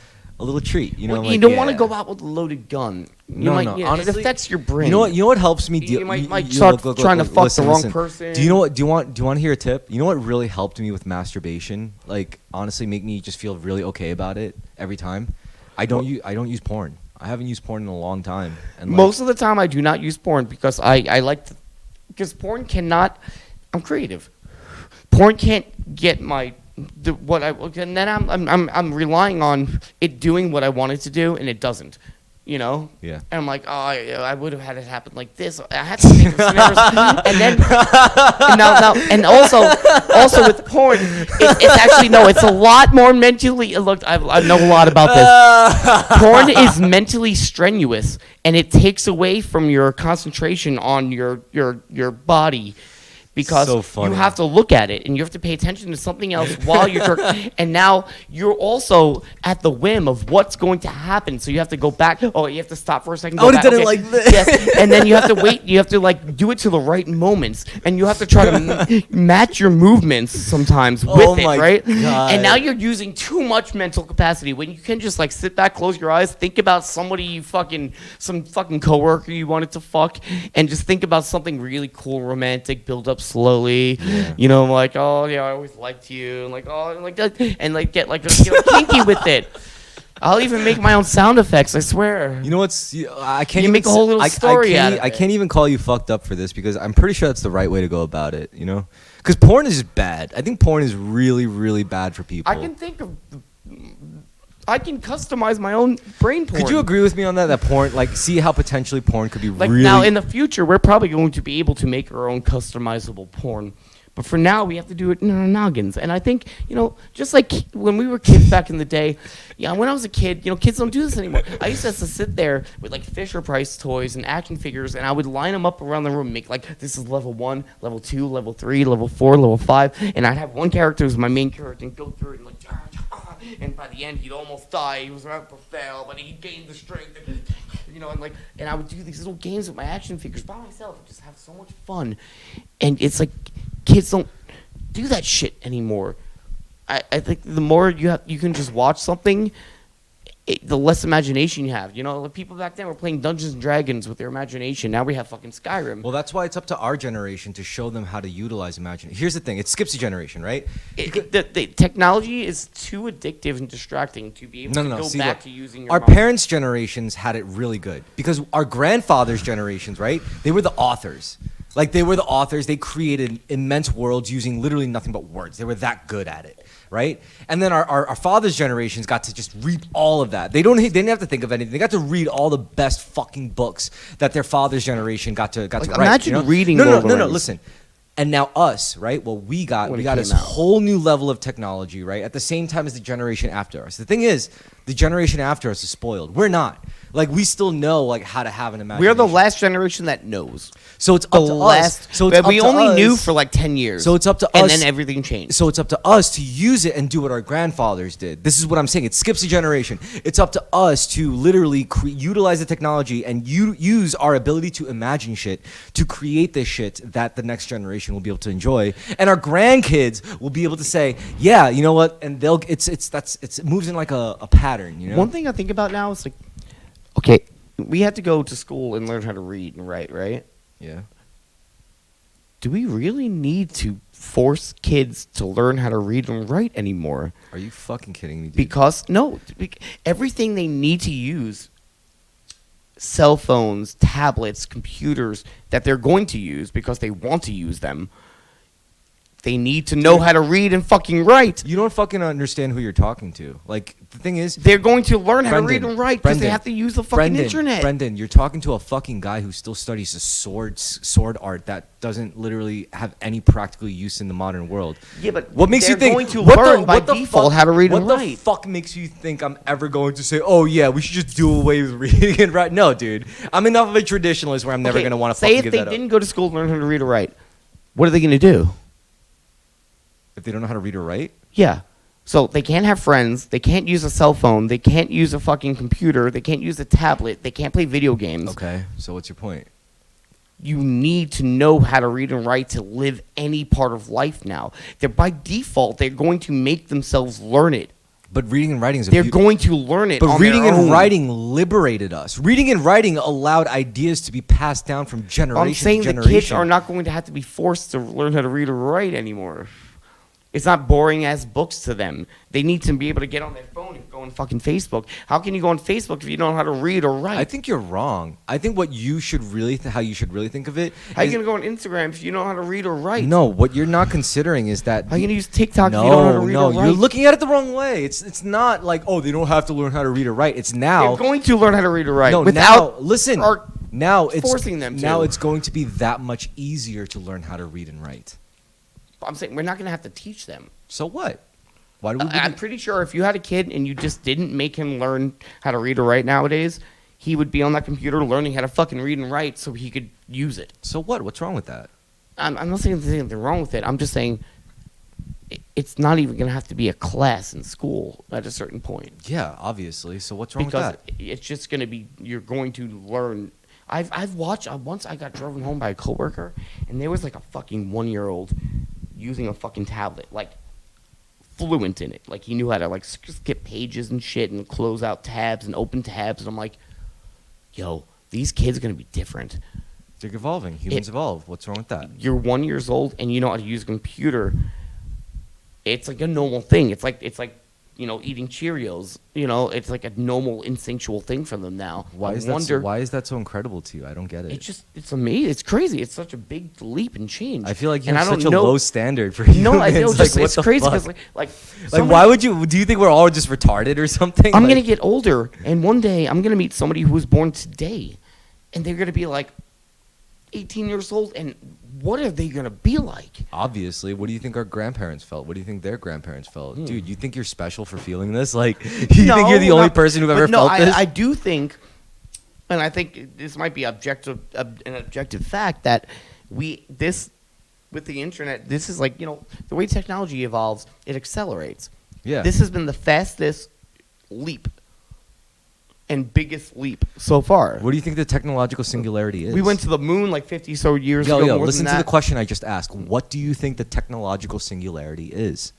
treat. You know, you don't want to go out with a loaded gun. Honestly, it affects your brain. You know what helps me deal. You might start trying to fuck the wrong person. Do you know what? Do you want to hear a tip? You know what really helped me with masturbation? Like honestly, make me just feel really okay about it every time. I don't use porn. I haven't used porn in a long time. And most of the time, I do not use porn because I like to. Because porn cannot. I'm creative. Porn can't get my. And then I'm relying on it doing what I want it to do, and it doesn't. You know? Yeah. And I'm like, oh, I would have had it happen like this. I had to think of scenarios. And then, and also with porn, it's actually, no, it's a lot more mentally, look, I know a lot about this. Porn is mentally strenuous, and it takes away from your concentration on your body. Because you have to look at it and you have to pay attention to something else while you're and now you're also at the whim of what's going to happen. So you have to go back. Oh, you have to stop for a second. I would have done it like this. Yes. And then you have to wait. You have to like do it to the right moments, and you have to try to match your movements sometimes with it, right? God. And now you're using too much mental capacity when you can just like sit back, close your eyes, think about somebody some fucking coworker you wanted to fuck, and just think about something really cool, romantic, build up slowly, you know, like, oh yeah, I always liked you, and like, oh, and like that, and like get like kinky with it. I'll even make my own sound effects. I swear. You know what's? I can't. You make a whole little story out of it. I can't even call you fucked up for this because I'm pretty sure that's the right way to go about it. You know, because porn is just bad. I think porn is really, really bad for people. I can customize my own brain porn. Could you agree with me on that? That porn, like, see how potentially porn could be like really. Now in the future, we're probably going to be able to make our own customizable porn. But for now, we have to do it in our noggins. And I think, you know, just like when we were kids back in the day, when I was a kid, you know, kids don't do this anymore. I used to have to sit there with, like, Fisher-Price toys and action figures, and I would line them up around the room, make, like, this is level 1, level 2, level 3, level 4, level 5, and I'd have one character as my main character and go through it and, like, and by the end, he'd almost die. He was about to fail, but he gained the strength, and, you know, and I would do these little games with my action figures by myself and just have so much fun. And it's like, kids don't do that shit anymore. I think the more you can just watch something, the less imagination you have. You know, the people back then were playing Dungeons and Dragons with their imagination. Now we have fucking Skyrim. Well, that's why it's up to our generation to show them how to utilize imagination. Here's the thing: it skips a generation, right? The technology is too addictive and distracting to be able to go back to using your Our mind. parents' generations had it really good because our grandfathers' generations, right? They were the authors. Like, they were the authors. They created immense worlds using literally nothing but words. They were that good at it, right? And then our father's generations got to just reap all of that. They didn't have to think of anything. They got to read all the best fucking books that their father's generation got to write. Imagine reading. No. Listen. And now us, right? Well, we got this whole new level of technology, right? At the same time as the generation after us. The thing is, the generation after us is spoiled. We're not. Like, we still know like how to have an imagination. We're the last generation that knows. So it's up to us. So it's we only knew for like 10 years. So it's up to us. And then everything changed. So it's up to us to use it and do what our grandfathers did. This is what I'm saying. It skips a generation. It's up to us to literally utilize the technology and use our ability to imagine shit to create this shit that the next generation will be able to enjoy, and our grandkids will be able to say, yeah, you know what? And it moves in like a pattern. You know. One thing I think about now is like, okay, we had to go to school and learn how to read and write, right? Yeah. Do we really need to force kids to learn how to read and write anymore? Are you fucking kidding me, dude? Because everything they need to use, cell phones, tablets, computers that they're going to use because they want to use them, they need to know how to read and fucking write. You don't fucking understand who you're talking to. Like, the thing is, they're going to learn how to read and write because they have to use the fucking internet. Brendan, you're talking to a fucking guy who still studies the sword art that doesn't literally have any practical use in the modern world. Yeah, but what makes you think going to learn by default how to read and write? What the fuck makes you think I'm ever going to say, oh yeah, we should just do away with reading and writing? No, dude. I'm enough of a traditionalist where I'm never going to want to fucking give that up. Say if they didn't go to school to learn how to read or write, what are they going to do? If they don't know how to read or write? Yeah. So they can't have friends. They can't use a cell phone. They can't use a fucking computer. They can't use a tablet. They can't play video games. Okay. So what's your point? You need to know how to read and write to live any part of life now. By default, they're going to make themselves learn it. But reading and writing is they're going to learn it. But reading and writing liberated us. Reading and writing allowed ideas to be passed down from generation to generation. I'm saying the kids are not going to have to be forced to learn how to read or write anymore. It's not boring as books to them. They need to be able to get on their phone and go on fucking Facebook. How can you go on Facebook if you don't know how to read or write? I think you're wrong. I think what you should really, how you should really think of it. How are you gonna go on Instagram if you don't know how to read or write? No, what you're not considering is that. How are you gonna use TikTok if you don't know how to read or write? No, you're looking at it the wrong way. It's not like, oh, they don't have to learn how to read or write. It's now. They're going to learn how to read or write. No, without now listen. Now it's forcing them to. Now it's going to be that much easier to learn how to read and write. I'm saying we're not gonna have to teach them. So what? Why do we? I'm pretty sure if you had a kid and you just didn't make him learn how to read or write nowadays, he would be on that computer learning how to fucking read and write so he could use it. So what? What's wrong with that? I'm not saying there's anything wrong with it. I'm just saying it's not even going to have to be a class in school at a certain point. Yeah, obviously. So what's wrong with that? Because it's just going to be, you're going to learn. I've watched, once I got driven home by a coworker, and there was like a fucking 1-year-old using a fucking tablet, like fluent in it. Like he knew how to like skip pages and shit and close out tabs and open tabs. And I'm like, yo, these kids are going to be different. They're evolving. Humans evolve. What's wrong with that? You're 1 year old and you know how to use a computer. It's like a normal thing. It's like you know, eating Cheerios. You know, it's like a normal instinctual thing for them now. Why is that so incredible to you? I don't get it. It's amazing. It's crazy. It's such a big leap and change. I feel like you have such a low standard for humans. No, I know. Like, it's crazy because like why would you? Do you think we're all just retarded or something? I'm gonna get older, and one day I'm gonna meet somebody who was born today, and they're gonna be like 18 years old, and what are they gonna be like? Obviously, what do you think our grandparents felt? What do you think their grandparents felt? Dude, you think you're special for feeling this? Like, you think you're the only person who ever felt this? I do think, and I think this might be an objective fact that with the internet, this is like, you know, the way technology evolves, it accelerates. Yeah. This has been the fastest leap and biggest leap so far. What do you think the technological singularity is? We went to the moon like 50 so years ago. Yo, listen to the question I just asked. What do you think the technological singularity is?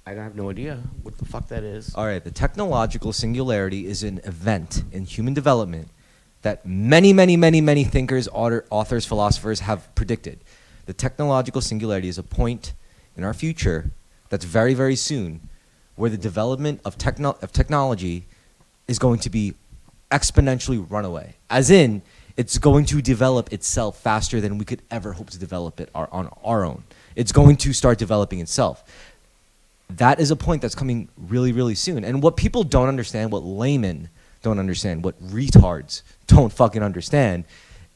I have no idea what the fuck that is. All right, the technological singularity is an event in human development that many, many, many, many thinkers, authors, philosophers have predicted. The technological singularity is a point in our future that's very, very soon where the development of technology is going to be exponentially run away. As in, It's going to develop itself faster than we could ever hope to develop it on our own. It's going to start developing itself. That is a point that's coming really, really soon. And what people don't understand, what laymen don't understand, what retards don't fucking understand,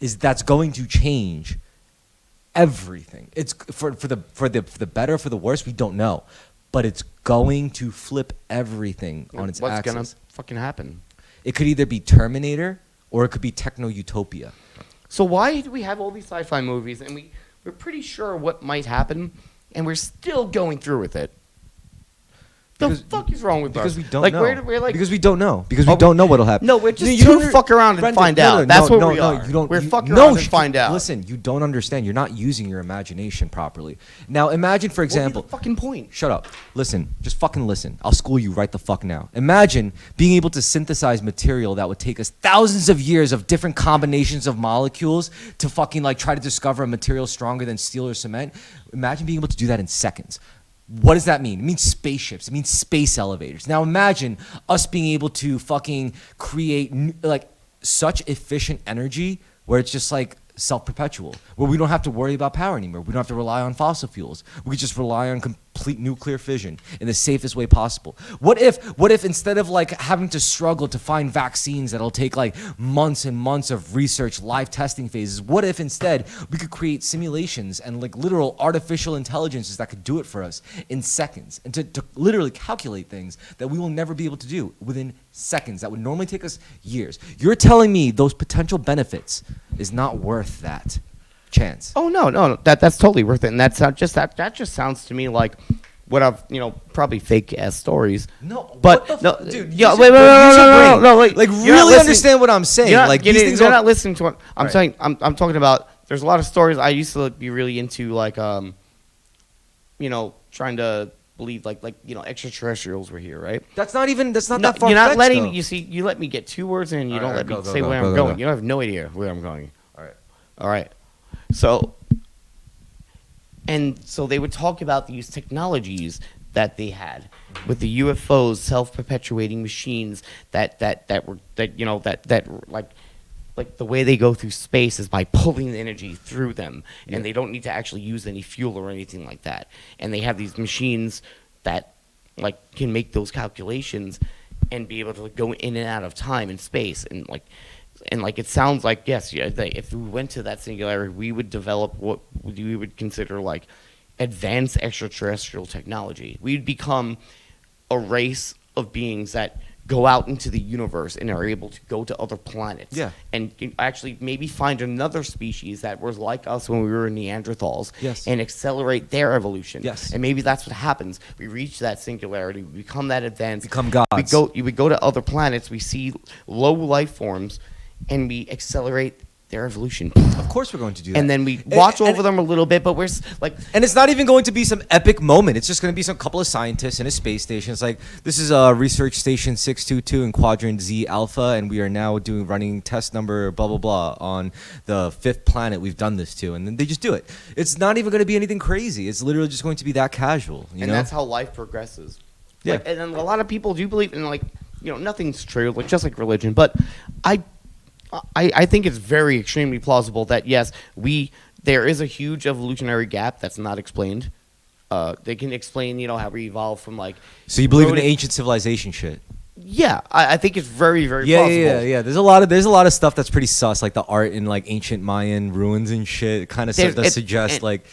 is that's going to change everything. It's for the better, for the worse, we don't know. But it's going to flip everything on its axis. What's gonna fucking happen? It could either be Terminator or it could be techno-utopia. So why do we have all these sci-fi movies and we're pretty sure what might happen and we're still going through with it? The fuck is wrong with us? Because we don't like, know. We're like, because we don't know. Because we don't know what'll happen. No, we're just You too don't- fuck around and Brendan, find no, out. no, That's no, what no, we no, are. you don't- We're you- fucking no, around and find out. Listen, you don't understand. You're not using your imagination properly. Now, imagine, for example. What would be the fucking point? Shut up. Listen. Just fucking listen. I'll school you right the fuck now. Imagine being able to synthesize material that would take us thousands of years of different combinations of molecules to fucking like try to discover a material stronger than steel or cement. Imagine being able to do that in seconds. What does that mean? It means spaceships. It means space elevators. Now imagine us being able to fucking create like such efficient energy where it's just like self-perpetual, where we don't have to worry about power anymore. We don't have to rely on fossil fuels. We could just rely on complete nuclear fission in the safest way possible. What if instead of like having to struggle to find vaccines that'll take like months and months of research, live testing phases, what if instead we could create simulations and like literal artificial intelligences that could do it for us in seconds and to literally calculate things that we will never be able to do within seconds that would normally take us years. You're telling me those potential benefits is not worth that chance? Oh no, that's totally worth it, and that's not just that. That just sounds to me like what I've probably fake ass stories. No, but what the no, dude. yeah, use wait, your- use your brain. no, wait. Like You're not really listening- understand what I'm saying. You're not Like getting, these things you're are not listening to what I'm Right. saying. I'm talking about. There's a lot of stories. I used to be really into like trying to believe like extraterrestrials were here, right? That's not No, that far. you're not letting me. You see, you let me get 2 words in, and you All don't right, let me go, say go, where go, I'm go, going. go. You have no idea where I'm going. All right. So they would talk about these technologies that they had with the UFOs, self-perpetuating machines that like the way they go through space is by pulling the energy through them, and they don't need to actually use any fuel or anything like that. And they have these machines that like can make those calculations and be able to go in and out of time and space, and it sounds like yes, yeah, if we went to that singularity, we would develop what we would consider like advanced extraterrestrial technology. We'd become a race of beings that go out into the universe and are able to go to other planets. Yeah. And can actually maybe find another species that was like us when we were Neanderthals. Yes. And accelerate their evolution. Yes. And maybe that's what happens. We reach that singularity. We become that advanced. Become gods. We go to other planets. We see low life forms, and we accelerate their evolution. Of course we're going to do that. And then we watch over them a little bit, but we're and it's not even going to be some epic moment. It's just going to be some couple of scientists in a space station. It's like, this is research station 622 in quadrant Z alpha, and we are now running test number blah blah blah on the 5th planet we've done this to, and then they just do it. It's not even going to be anything crazy. It's literally just going to be that casual, you know? that's how life progresses. Yeah. And then a lot of people do believe in nothing's true, like just like religion, but I think it's very extremely plausible that yes, there is a huge evolutionary gap that's not explained. They can explain, how we evolved from like. So you believe in the ancient civilization shit? Yeah, I think it's very, very plausible. Yeah. There's a lot of stuff that's pretty sus, like the art in like ancient Mayan ruins and shit. It kind of suggests like.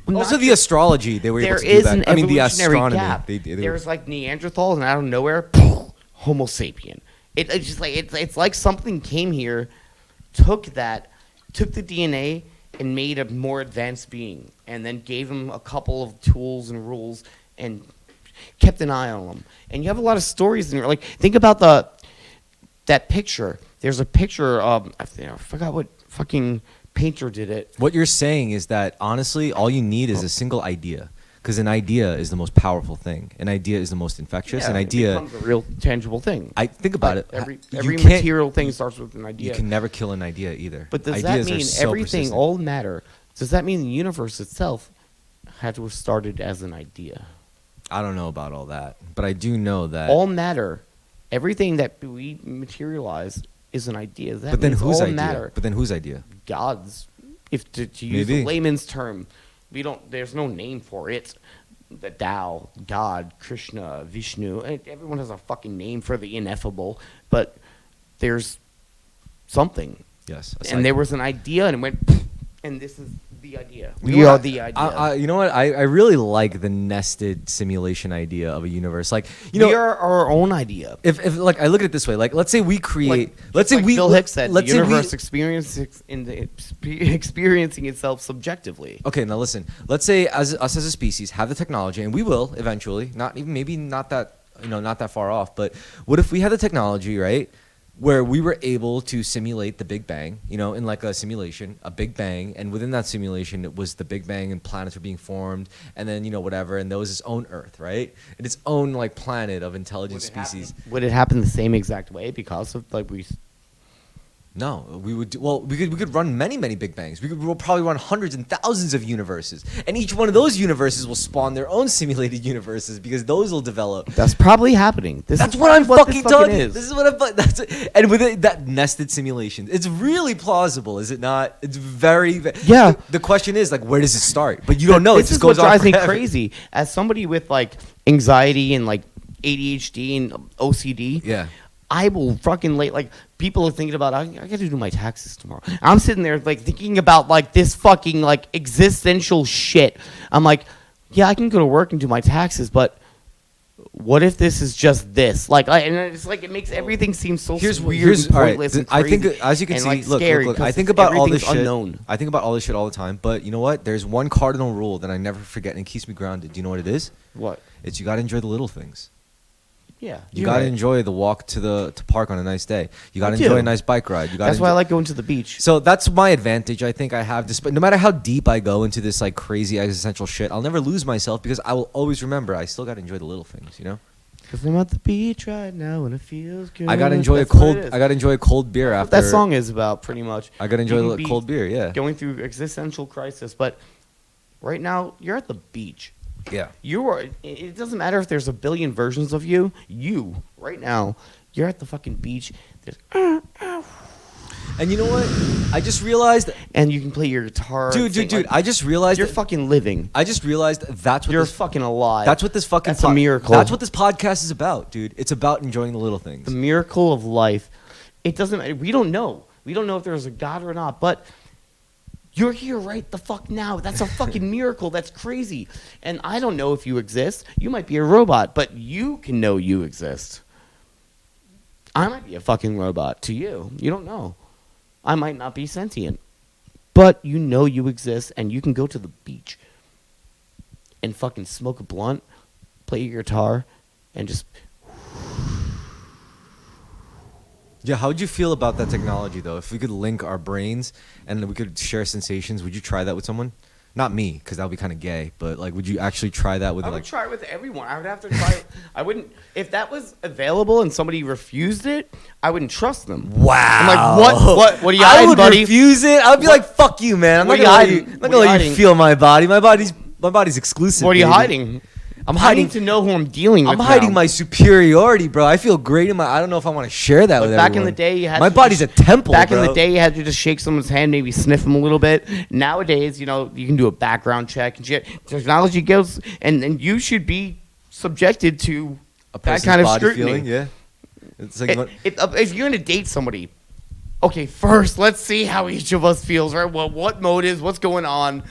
Also, the astrology they were able to do that. There is an the evolutionary astronomy. gap. There's like Neanderthals, and out of nowhere, Homo sapien. It's just like it's like something came here, took the DNA and made a more advanced being, and then gave them a couple of tools and rules and kept an eye on them. And you have a lot of stories in there. Like think about that picture. There's a picture. I forgot what fucking painter did it. What you're saying is that honestly, all you need is a single idea. Because an idea is the most powerful thing. An idea is the most infectious. Yeah, an idea becomes a real tangible thing. I think about it. Every You can't- material thing starts with an idea. You can never kill an idea either. But does Ideas that are mean so everything, persistent. all matter? Does that mean the universe itself had to have started as an idea? I don't know about all that, but I do know that All matter, everything that we materialize is an idea. That But then means whose all idea? matter. But then whose idea? God's. If to use Maybe. a layman's term, there's no name for it. The Tao, God, Krishna, Vishnu. Everyone has a fucking name for the ineffable, but there's something. Yes. And there was an idea, and it went, and this is the idea. You know We what? are the idea. You know what? I really like the nested simulation idea of a universe. Like, you know, we are our own idea. if like I look at it this way, like let's say we create, Let's say Bill Hicks said, let's the say universe experiencing itself subjectively. Okay, now listen. Let's say us as a species have the technology, and we will eventually. Not even maybe not that not that far off. But what if we had the technology, right, where we were able to simulate the Big Bang, in like a simulation, a Big Bang, and within that simulation, it was the Big Bang and planets were being formed, and then whatever, and there was its own Earth, right, and its own like planet of intelligent species. Would it happen the same exact way because of like we? No, we would. We could run many Big Bangs. We'll probably run hundreds and thousands of universes, and each one of those universes will spawn their own simulated universes because those will develop. That's probably happening. That's what I'm fucking talking. This is what I'm. And with that nested simulation, it's really plausible, is it not? It's very. Yeah. The question is like, where does it start? But you don't know. This It just is goes what on drives me forever. crazy. As somebody with like anxiety and like ADHD and OCD. Yeah. I will fucking like people are thinking about I got to do my taxes tomorrow. I'm sitting there like thinking about like this fucking like existential shit. I'm like, yeah, I can go to work and do my taxes, but what if this is just this? Like, and it's like it makes everything seem so weird and all right. pointless and I crazy think as you can and, see, like, look, scary I 'cause think about all this everything's shit. unknown. I think about all this shit all the time. But you know what? There's one cardinal rule that I never forget and it keeps me grounded. Do you know what it is? What? It's you got to enjoy the little things. Yeah, You got to enjoy the walk to park on a nice day. You got to I do. enjoy a nice bike ride. That's why I like going to the beach. So that's my advantage. I think I have. Despite no matter how deep I go into this like crazy existential shit, I'll never lose myself because I will always remember I still got to enjoy the little things. Because I'm at the beach right now and it feels good. I got to enjoy That's what it is. I got to enjoy a cold beer That's after. what that song is about, pretty much. I got to enjoy You a can be cold beer. Yeah. Going through existential crisis, but right now you're at the beach. Yeah. You are. It doesn't matter if there's a billion versions of you. You right now, you're at the fucking beach. There's, And you know what? I just realized. and you can play your guitar. and sing, Dude. like, I just realized. you're that- fucking living. I just realized that's what You're this, fucking alive. That's what this fucking. That's a miracle. That's what this podcast is about, dude. It's about enjoying the little things. The miracle of life. It doesn't. We don't know. We don't know if there's a God or not, but. You're here right the fuck now. That's a fucking miracle. That's crazy. And I don't know if you exist. You might be a robot, but you can know you exist. I might be a fucking robot to you. You don't know. I might not be sentient. But you know you exist, and you can go to the beach and fucking smoke a blunt, play your guitar, and just... Yeah, how would you feel about that technology though? If we could link our brains and we could share sensations, would you try that with someone? Not me, because that would be kind of gay. But like, would you actually try that with I would like? try it with everyone. I would have to try. I wouldn't if that was available and somebody refused it. I wouldn't trust them. Wow. I'm like, what are you I hiding, would buddy? refuse it. I would be like, fuck you, man. I'm What not are gonna you let you. hiding? I'm not What gonna are you let you hiding? feel my body. My body's exclusive. What are you baby. hiding? I'm I hiding. need to know who I'm dealing with. I'm hiding now. my superiority, bro. I feel great in my. I don't know if I want to share that with Back everyone. in the day, you had my to body's just- a temple. Back bro. in the day, you had to just shake someone's hand, maybe sniff them a little bit. Nowadays, you can do a background check and shit. Technology goes, and you should be subjected to a that person's kind of body scrutiny. feeling. Yeah. It's like If you're gonna date somebody, okay, first let's see how each of us feels, right? Well, what motives? What's going on?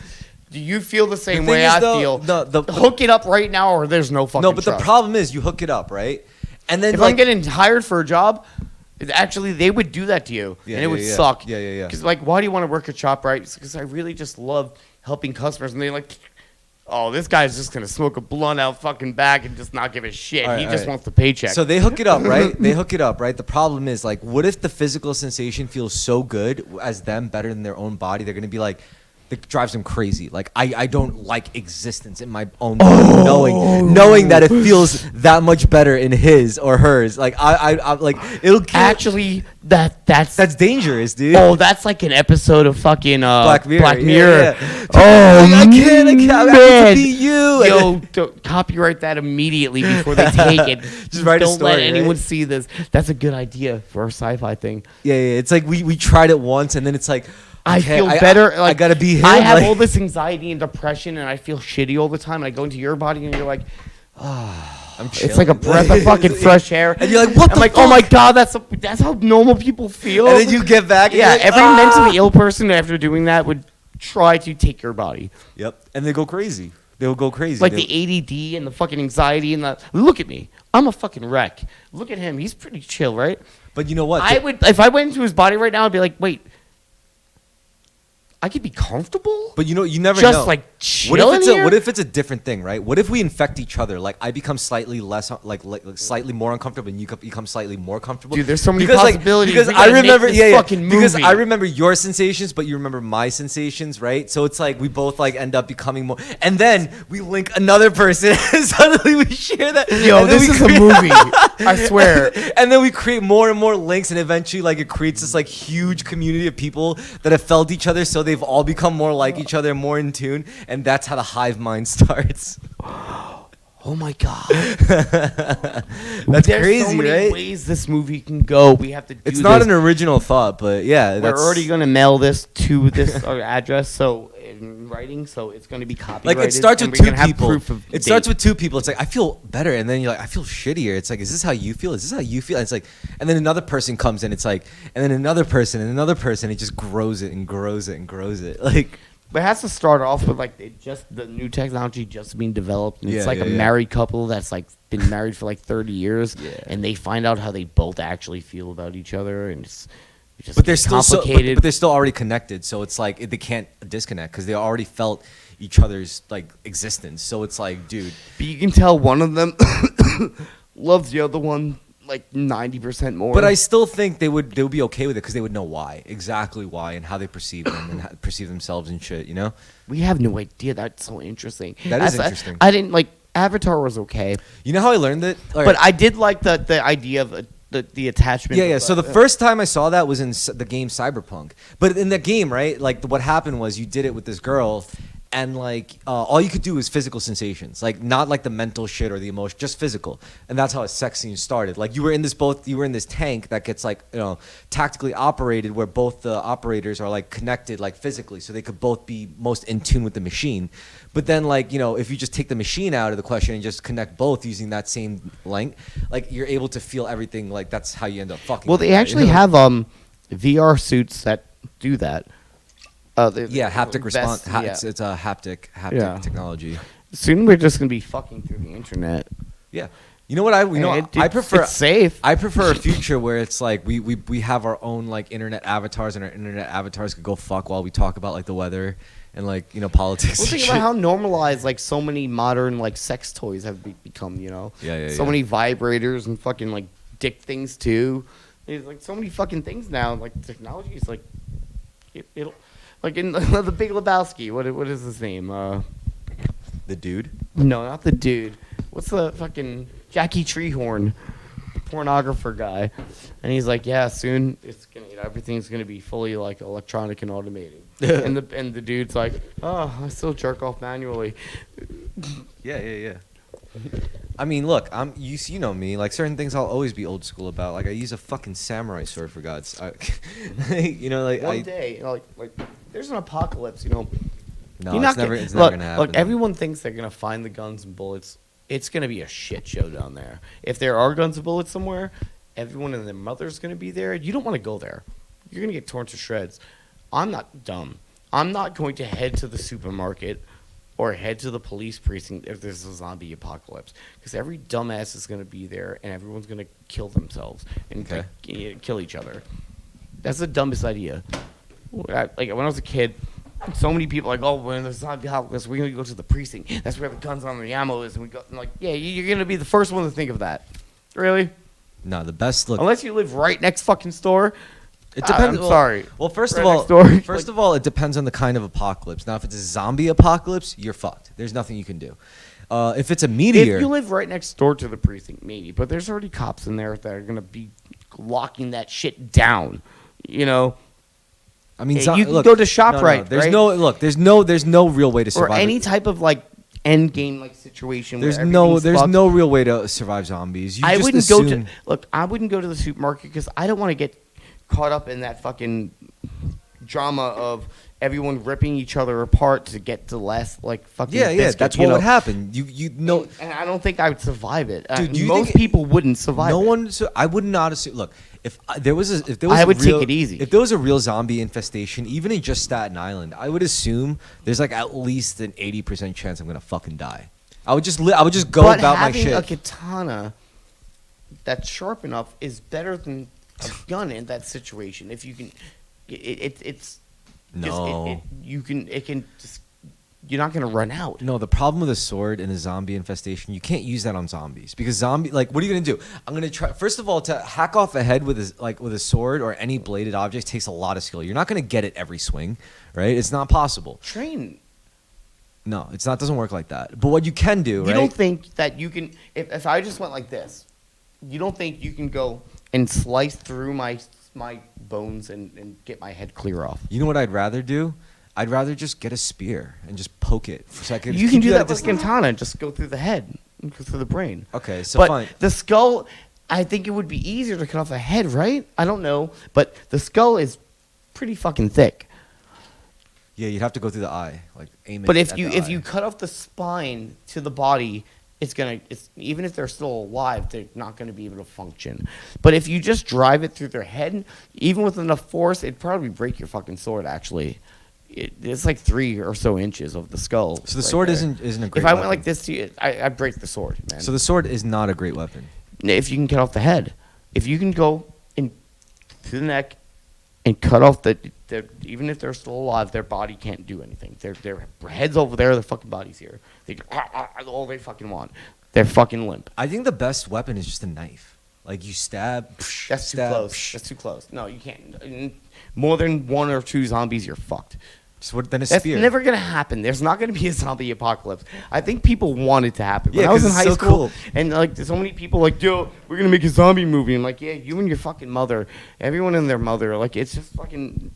Do you feel the same thing way is, I though, feel? the- Hook it up right now, or there's no fucking. no, but trust. the problem is you hook it up, right? And then If like, I'm getting hired for a job, actually they would do that to you, Yeah, and it yeah, would yeah. suck. Yeah. Because like, why do you want to work at ShopRite? Because I really just love helping customers, and they're like, oh, this guy's just gonna smoke a blunt out fucking back and just not give a shit. All right, He all just right. wants the paycheck. So they hook it up, right? They hook it up, right? The problem is, like, what if the physical sensation feels so good as them better than their own body? They're gonna be like, that drives him crazy. Like I don't like existence in my own body, knowing that it feels that much better in his or hers. Like I like it'll kill. Actually, that's dangerous, dude. Oh, that's like an episode of fucking Black Mirror. Yeah. Oh, I can't. I want man. to be you. Yo, don't copyright that immediately before they take it. Just write a don't story, let anyone right? see this. That's a good idea for a sci-fi thing. Yeah. It's like we tried it once, and then it's like I okay, feel better. I gotta be him. I have like, all this anxiety and depression, and I feel shitty all the time. And I go into your body, and you're like, I'm it's like a chilling. breath of fucking fresh air. And you're like, what I'm the like, fuck? oh my god, that's how normal people feel. And then you get back. And yeah, you're like, every mentally ill person after doing that would try to take your body. Yep, and they go crazy. They'll go crazy. Like the ADD and the fucking anxiety and the look at me. I'm a fucking wreck. Look at him. He's pretty chill, right? But you know what? I would if I went into his body right now, I'd be like, wait, I could be comfortable. But you know, you never just know. like chill What if it's a different thing, right? What if we infect each other? Like I become slightly less, like slightly more uncomfortable, and you become slightly more comfortable. Dude, there's so many because, possibilities. Because We I gotta make remember, this yeah, fucking because movie. I remember your sensations, but you remember my sensations, right? So it's like we both like end up becoming more, and then we link another person, and suddenly we share that. Yo, and then this we is a movie. I swear. And then we create more and more links, and eventually, like, it creates this like huge community of people that have felt each other, so they've all become more like each other, more in tune, and that's how the hive mind starts. Oh my god. That's There's crazy, so many right? ways this movie can go. We have to do It's not this. an original thought, but yeah, We're that's already gonna mail this to this address, so in writing, so it's gonna be copyrighted. like it starts and with we're two gonna have people. proof of It date. starts with two people. It's like I feel better, and then you're like I feel shittier. It's like is this how you feel? Is this how you feel? And it's like, and then another person comes in. It's like, and then another person and another person. It just grows it and grows it and grows it. Like But it has to start off with like the new technology just being developed, and Yeah, it's like yeah, a yeah. married couple that's like been married for like 30 years, Yeah. and they find out how they both actually feel about each other, and it's just but they're still complicated. but they're still already connected. So it's like they can't disconnect because they already felt each other's like existence. So it's like, dude. But you can tell one of them loves the other one like 90% more. But I still think they would be okay with it because they would know why, exactly why, and how they perceive them and how, perceive themselves and shit. You know, we have no idea. That's so interesting. That is That's- interesting. I didn't like Avatar was okay, you know how I learned that. All but right. I did like the idea of the attachment. Yeah. of, So the first time I saw that was in the game Cyberpunk. But in the game, right, like what happened was you did it with this girl. And like all you could do was physical sensations, like not like the mental shit or the emotion, just physical. And that's how a sex scene started. Like you were in this tank that gets like tactically operated, where both the operators are like connected like physically, so they could both be most in tune with the machine. But then like if you just take the machine out of the question and just connect both using that same link, like you're able to feel everything. Like that's how you end up fucking. well, with they it, actually have VR suits that do that. Yeah, haptic response. yeah. It's a haptic Yeah. technology. Soon we're just gonna be fucking through the internet. Yeah. You know what I I prefer it's safe. I prefer a future where it's like we have our own like internet avatars, and our internet avatars could go fuck while we talk about like the weather and like politics. Well, and think shit. about how normalized like so many modern like sex toys have become. Yeah, So yeah. many vibrators and fucking like dick things too. There's like so many fucking things now. Like technology is like it'll like in the Big Lebowski. What is his name? The dude. No, not the dude. What's the fucking Jackie Treehorn, the pornographer guy? And he's like, yeah, soon it's gonna everything's gonna be fully like electronic and automated. and the dude's like, oh, I still jerk off manually. Yeah. I mean, look, you know me. Like certain things, I'll always be old school about. Like I use a fucking samurai sword for God's. Like One day, like there's an apocalypse. No, You're not it's look, never gonna happen. Look, everyone thinks they're gonna find the guns and bullets. It's gonna be a shit show down there. If there are guns and bullets somewhere, everyone and their mother's gonna be there. You don't want to go there. You're gonna get torn to shreds. I'm not dumb. I'm not going to head to the supermarket or head to the police precinct if there's a zombie apocalypse, because every dumbass is gonna be there and everyone's gonna kill themselves and Okay. kill each other. That's the dumbest idea. Like when I was a kid, so many people like, oh, when there's zombie apocalypse, we're gonna go to the precinct. That's where the guns on the ammo is, and we go. I'm like, yeah, you're gonna be the first one to think of that. Really? No, the best look. Unless you live right next fucking store, It depends. I'm sorry. Well, first Right of all, next door. first of all, it depends on the kind of apocalypse. Now, if it's a zombie apocalypse, you're fucked. There's nothing you can do. If it's a meteor, If you live right next door to the precinct, maybe. But there's already cops in there that are gonna be locking that shit down. You know. I mean, You can go to ShopRite, There's right? no look. There's no real way to survive. Or any type of like end game like situation. There's where no everything's fucked. no real way to survive zombies. You I just wouldn't assume, I wouldn't go to the supermarket because I don't want to get caught up in that fucking drama of everyone ripping each other apart to get the last like fucking Yeah, biscuit, that's you what know? would happen. You know, And I don't think I would survive it. Dude, do you most think people wouldn't survive. no it. one. So I would not assume. Look, if there was I a would real, take it easy. If there was a real zombie infestation, even in just Staten Island, I would assume there's like at least an 80% chance I'm gonna fucking die. I would just go But about my having shit. a katana that's sharp enough is better than a gun in that situation. If you can, it's No. it can just you're not gonna run out. No, the problem with a sword in a zombie infestation, you can't use that on zombies because like, what are you gonna do? I'm gonna try. First of all, to hack off a head with a sword or any bladed object takes a lot of skill. You're not gonna get it every swing, right? It's not possible. Train. No, it's not. Doesn't work like that. But what you can do, right? You don't think that you can? If I just went like this, you don't think you can go and slice through my bones and get my head clear off? You know what I'd rather do? I'd rather just get a spear and just poke it. So I could You keep can do at that a with distance. katana. Just go through the head, go through the brain. Okay, so but fine. the skull, I think it would be easier to cut off a head, right? I don't know, but the skull is pretty fucking thick. Yeah, you'd have to go through the eye, like aim it. But at if the you eye. cut off the spine to the body, it's even if they're still alive, they're not gonna be able to function. But if you just drive it through their head, even with enough force, it'd probably break your fucking sword. Actually, it's like 3 or so inches of the skull. So the right sword there. isn't a great. If I weapon. went like this to you, I break the sword, man. So the sword is not a great weapon. If you can cut off the head, if you can go in through the neck and cut off even if they're still alive, their body can't do anything. Their head's over there, their fucking body's here. All they fucking want. They're fucking limp. I think the best weapon is just a knife. Like you stab. That's too stab, close. That's too close. No, you can't. More than 1 or 2 zombies, you're fucked. Then a That's spear. never gonna happen. There's not gonna be a zombie apocalypse. I think people want it to happen. When Yeah, I was 'cause in it's high so school, cool. and like there's so many people like, yo, we're gonna make a zombie movie. I'm like, yeah, you and your fucking mother, everyone and their mother. Like, it's just fucking.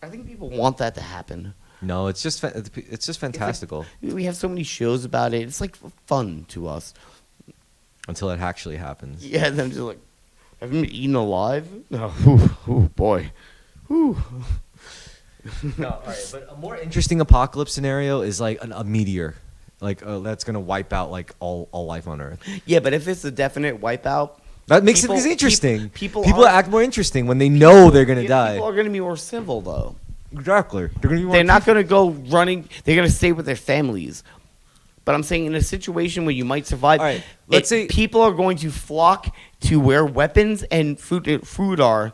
I think people want that to happen. No, it's just fantastical We have so many shows about it. It's like fun to us. until it actually happens. Yeah, and then just like, have you been eaten alive? Oh boy. Whew. No, all right, but a more interesting apocalypse scenario is like a meteor, like that's gonna wipe out like all life on Earth. Yeah, but if it's a definite wipeout, That makes People- it interesting. people People are- act more interesting when they know they're gonna die. people are gonna be more civil though. Exactly. They're gonna be more They're not going to go running. They're going to stay with their families. But I'm saying in a situation where you might survive, All right, let's say- people are going to flock to where weapons and food are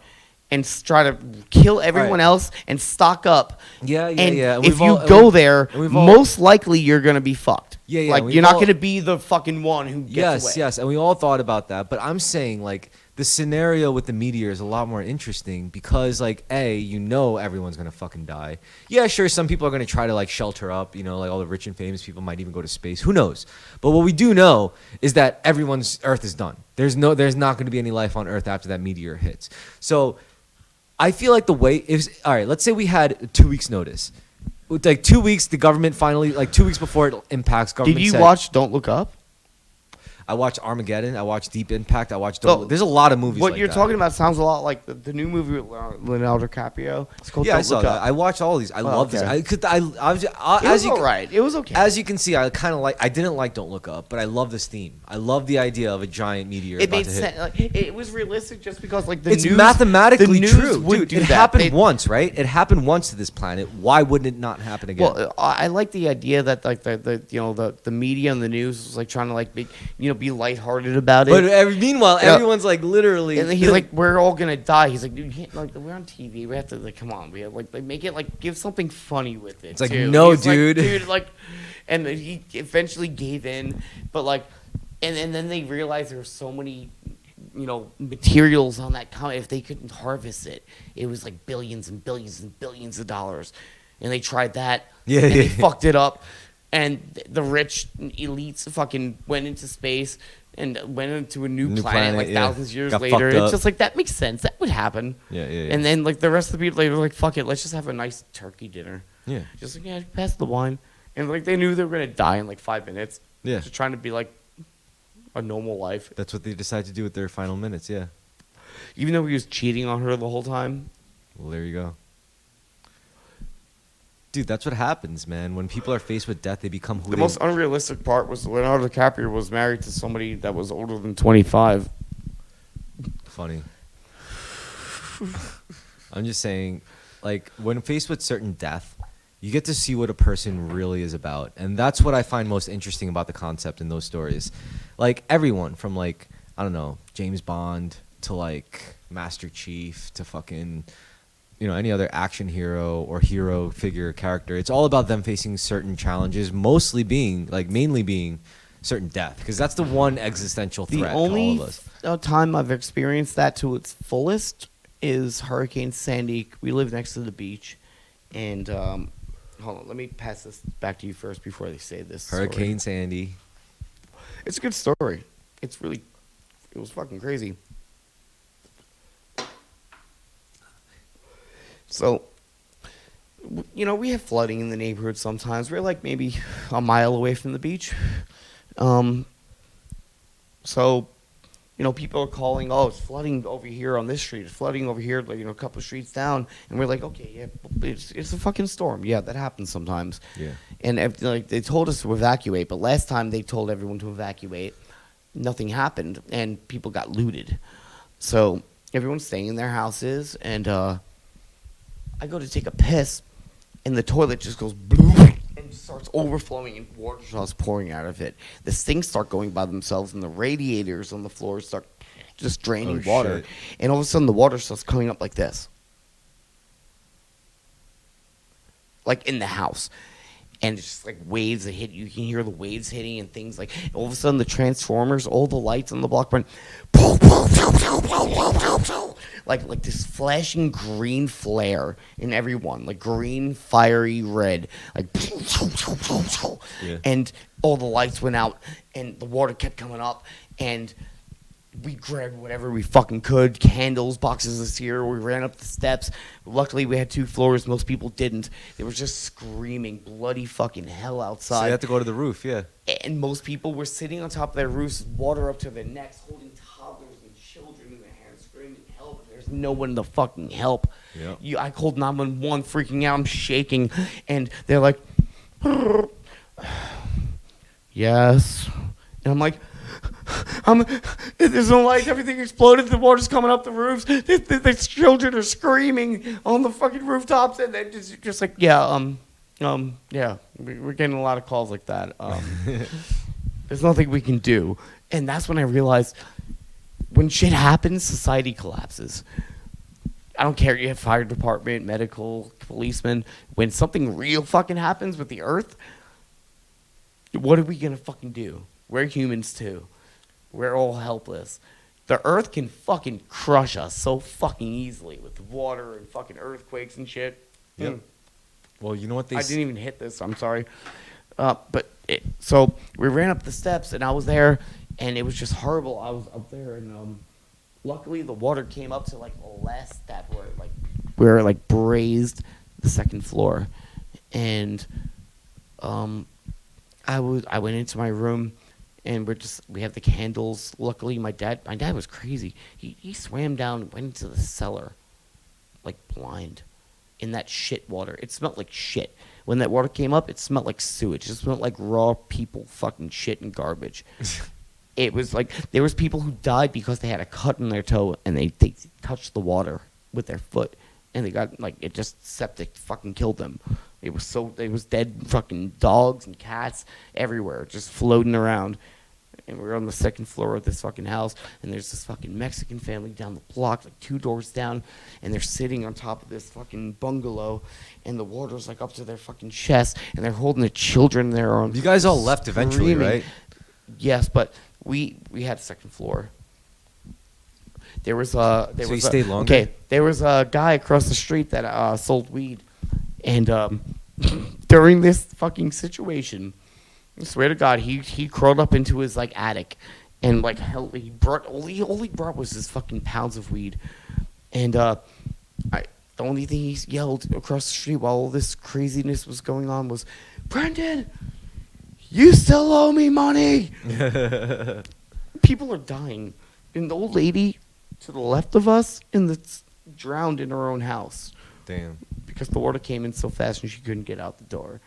and try to kill everyone else and stock up. Yeah, yeah, and yeah. And if we've you all- go there, and we've all- most likely you're going to be fucked. Yeah, yeah, Like, we've you're not all- going to be the fucking one who gets away. Yes, and we all thought about that. But I'm saying like the scenario with the meteor is a lot more interesting because like everyone's gonna fucking die. Yeah, sure, some people are gonna try to like shelter up. Like all the rich and famous people might even go to space. Who knows? But what we do know is that everyone's Earth is done. There's not gonna be any life on Earth after that meteor hits. So I feel like the way is all right. Let's say we had 2 weeks notice. With, like 2 weeks, the government finally, like 2 weeks before it impacts, government Did you said- watch Don't Look Up? I watched Armageddon. I watched Deep Impact. I watched. So, There's a lot of movies. What like you're that. talking about sounds a lot like the new movie with Leonardo DiCaprio. It's called Yeah, Don't I saw Look that. Up. I watched all these. I love this. okay. I was It as was you alright. It was okay. as you can see, I kind of like. I didn't like Don't Look Up, but I love this theme. I love the idea of a giant meteor It about made to hit. sense. Like, it was realistic just because like the It's news, mathematically the news true, would dude. do It that. happened once, right? It happened once to this planet. Why wouldn't it not happen again? Well, I like the idea that like the media and the news was like trying to like be lighthearted about it. but meanwhile, Yeah. everyone's like literally. And then he's like, "We're all gonna die." He's like, "Dude, you can't, like we're on TV. We have to like, come on. We have like make it like give something funny with it." It's like, too." no, He's like, dude. dude, like, and then he eventually gave in, but like, and then they realized there were so many materials on that comet, if they couldn't harvest it, it was like billions and billions and billions of dollars. And they tried that. Yeah, and yeah. they fucked it up. And the rich elites fucking went into space and went into a new planet like thousands of years Got later. fucked It's up. just like, that makes sense. That would happen. Yeah. And then like the rest of the people, they were like, fuck it, let's just have a nice turkey dinner. Yeah. Just like, yeah, pass the wine. And like they knew they were gonna die in like 5 minutes. Yeah. Just trying to be like a normal life. That's what they decide to do with their final minutes. Yeah. Even though he was cheating on her the whole time. Well, there you go. Dude, that's what happens, man. When people are faced with death, they become who The they... most unrealistic part was Leonardo DiCaprio was married to somebody that was older than 25. Funny. I'm just saying, like, when faced with certain death, you get to see what a person really is about. And that's what I find most interesting about the concept in those stories. Like, everyone from, like, I don't know, James Bond to, like, Master Chief to fucking... any other action hero or hero figure character. It's all about them facing certain challenges, mainly being certain death, because that's the one existential threat The only to all of us. time I've experienced that to its fullest is Hurricane Sandy. We live next to the beach, and hold on, let me pass this back to you first before they say this. Hurricane Sandy. It's a good story. It was fucking crazy. So, we have flooding in the neighborhood sometimes. We're like maybe a mile away from the beach. So, people are calling, oh, it's flooding over here on this street. It's flooding over here, like, a couple of streets down. And we're like, okay, yeah, it's a fucking storm. Yeah, that happens sometimes. Yeah. And they told us to evacuate, but last time they told everyone to evacuate, nothing happened, and people got looted. So everyone's staying in their houses, and I go to take a piss, and the toilet just goes bloop and starts overflowing, and water starts pouring out of it. The sinks start going by themselves, and the radiators on the floor start just draining water. Shit. And all of a sudden, the water starts coming up like this, like in the house. And it's just like waves that hit you. You can hear the waves hitting and things like. All of a sudden, the transformers, all the lights on the block went, like this flashing green flare in everyone, like green, fiery red, like. Yeah. And all the lights went out, and the water kept coming up, and we grabbed whatever we fucking could, candles, boxes of cereal. We ran up the steps. Luckily, we had 2 floors. Most people didn't. They were just screaming bloody fucking hell outside. So you have to go to the roof, yeah. And most people were sitting on top of their roofs, water up to their necks, holding toddlers and children in their hands, screaming help. There's no one to fucking help. Yep. I called 911, freaking out. I'm shaking. And they're like, yes. And I'm like, there's no light. Everything exploded. The water's coming up the roofs. The children are screaming on the fucking rooftops, and they're just like, yeah, yeah. We're getting a lot of calls like that. There's nothing we can do, and that's when I realized when shit happens, society collapses. I don't care. You have fire department, medical, policemen. When something real fucking happens with the earth, what are we gonna fucking do? We're humans too. We're all helpless. The earth can fucking crush us so fucking easily with water and fucking earthquakes and shit. Yep. Well, you know what I didn't even hit this. I'm sorry. So we ran up the steps, and I was there, and it was just horrible. I was up there, and luckily the water came up to like the last step where it brazed the second floor, and I went into my room. And we have the candles. Luckily, my dad was crazy. He swam down and went into the cellar, like blind, in that shit water. It smelled like shit. When that water came up, it smelled like sewage. It smelled like raw people fucking shit and garbage. It was like there was people who died because they had a cut in their toe and they touched the water with their foot, and they got it just septic fucking killed them. It was dead fucking dogs and cats everywhere, just floating around. And we're on the second floor of this fucking house, and there's this fucking Mexican family down the block, 2 doors down, and they're sitting on top of this fucking bungalow, and the water's up to their fucking chest, and they're holding their children in their arms. You guys all left eventually, screaming. right? Yes, but we had a second floor. There was So you stayed longer? Okay, there was a guy across the street that sold weed, and during this fucking situation, I swear to God, he crawled up into his like attic, and like hell, he brought all he brought was his fucking pounds of weed, and the only thing he yelled across the street while all this craziness was going on was, "Brendan, you still owe me money." People are dying, and the old lady to the left of us drowned in her own house. Damn. Because the water came in so fast and she couldn't get out the door.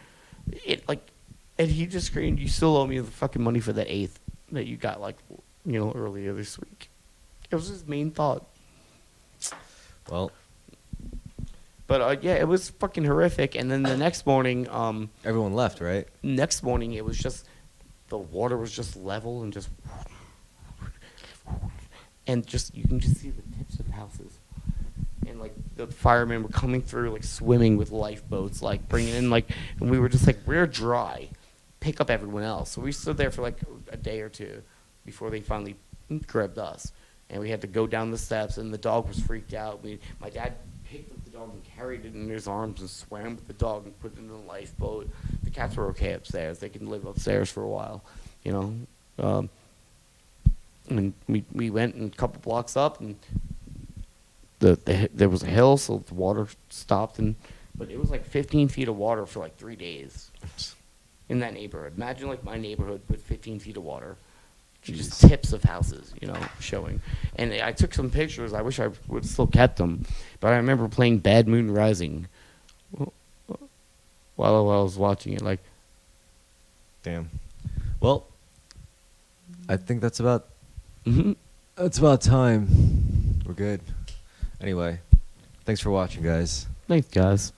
And he just screamed, "You still owe me the fucking money for that eighth that you got earlier this week." It was his main thought. Well, but yeah, it was fucking horrific. And then the next morning, everyone left, right? Next morning, it was just the water was just level and just you can just see the tips of houses. And like the firemen were coming through like swimming with lifeboats, like bringing in and we were just like, we're dry, pick up everyone else. So we stood there for like a day or two before they finally grabbed us, and we had to go down the steps, and the dog was freaked out. My dad picked up the dog and carried it in his arms and swam with the dog and put it in the lifeboat. The cats were okay upstairs; they can live upstairs for a while, And we went a couple blocks up, and there was a hill, so the water stopped, but it was like 15 feet of water for like 3 days in that neighborhood. Imagine like my neighborhood with 15 feet of water, just tips of houses, showing. And I took some pictures. I wish I would have still kept them, but I remember playing Bad Moon Rising while I was watching it. Like, damn. Well, I think that's about. Mm-hmm. That's about time. We're good. Anyway, thanks for watching, guys. Thanks, guys.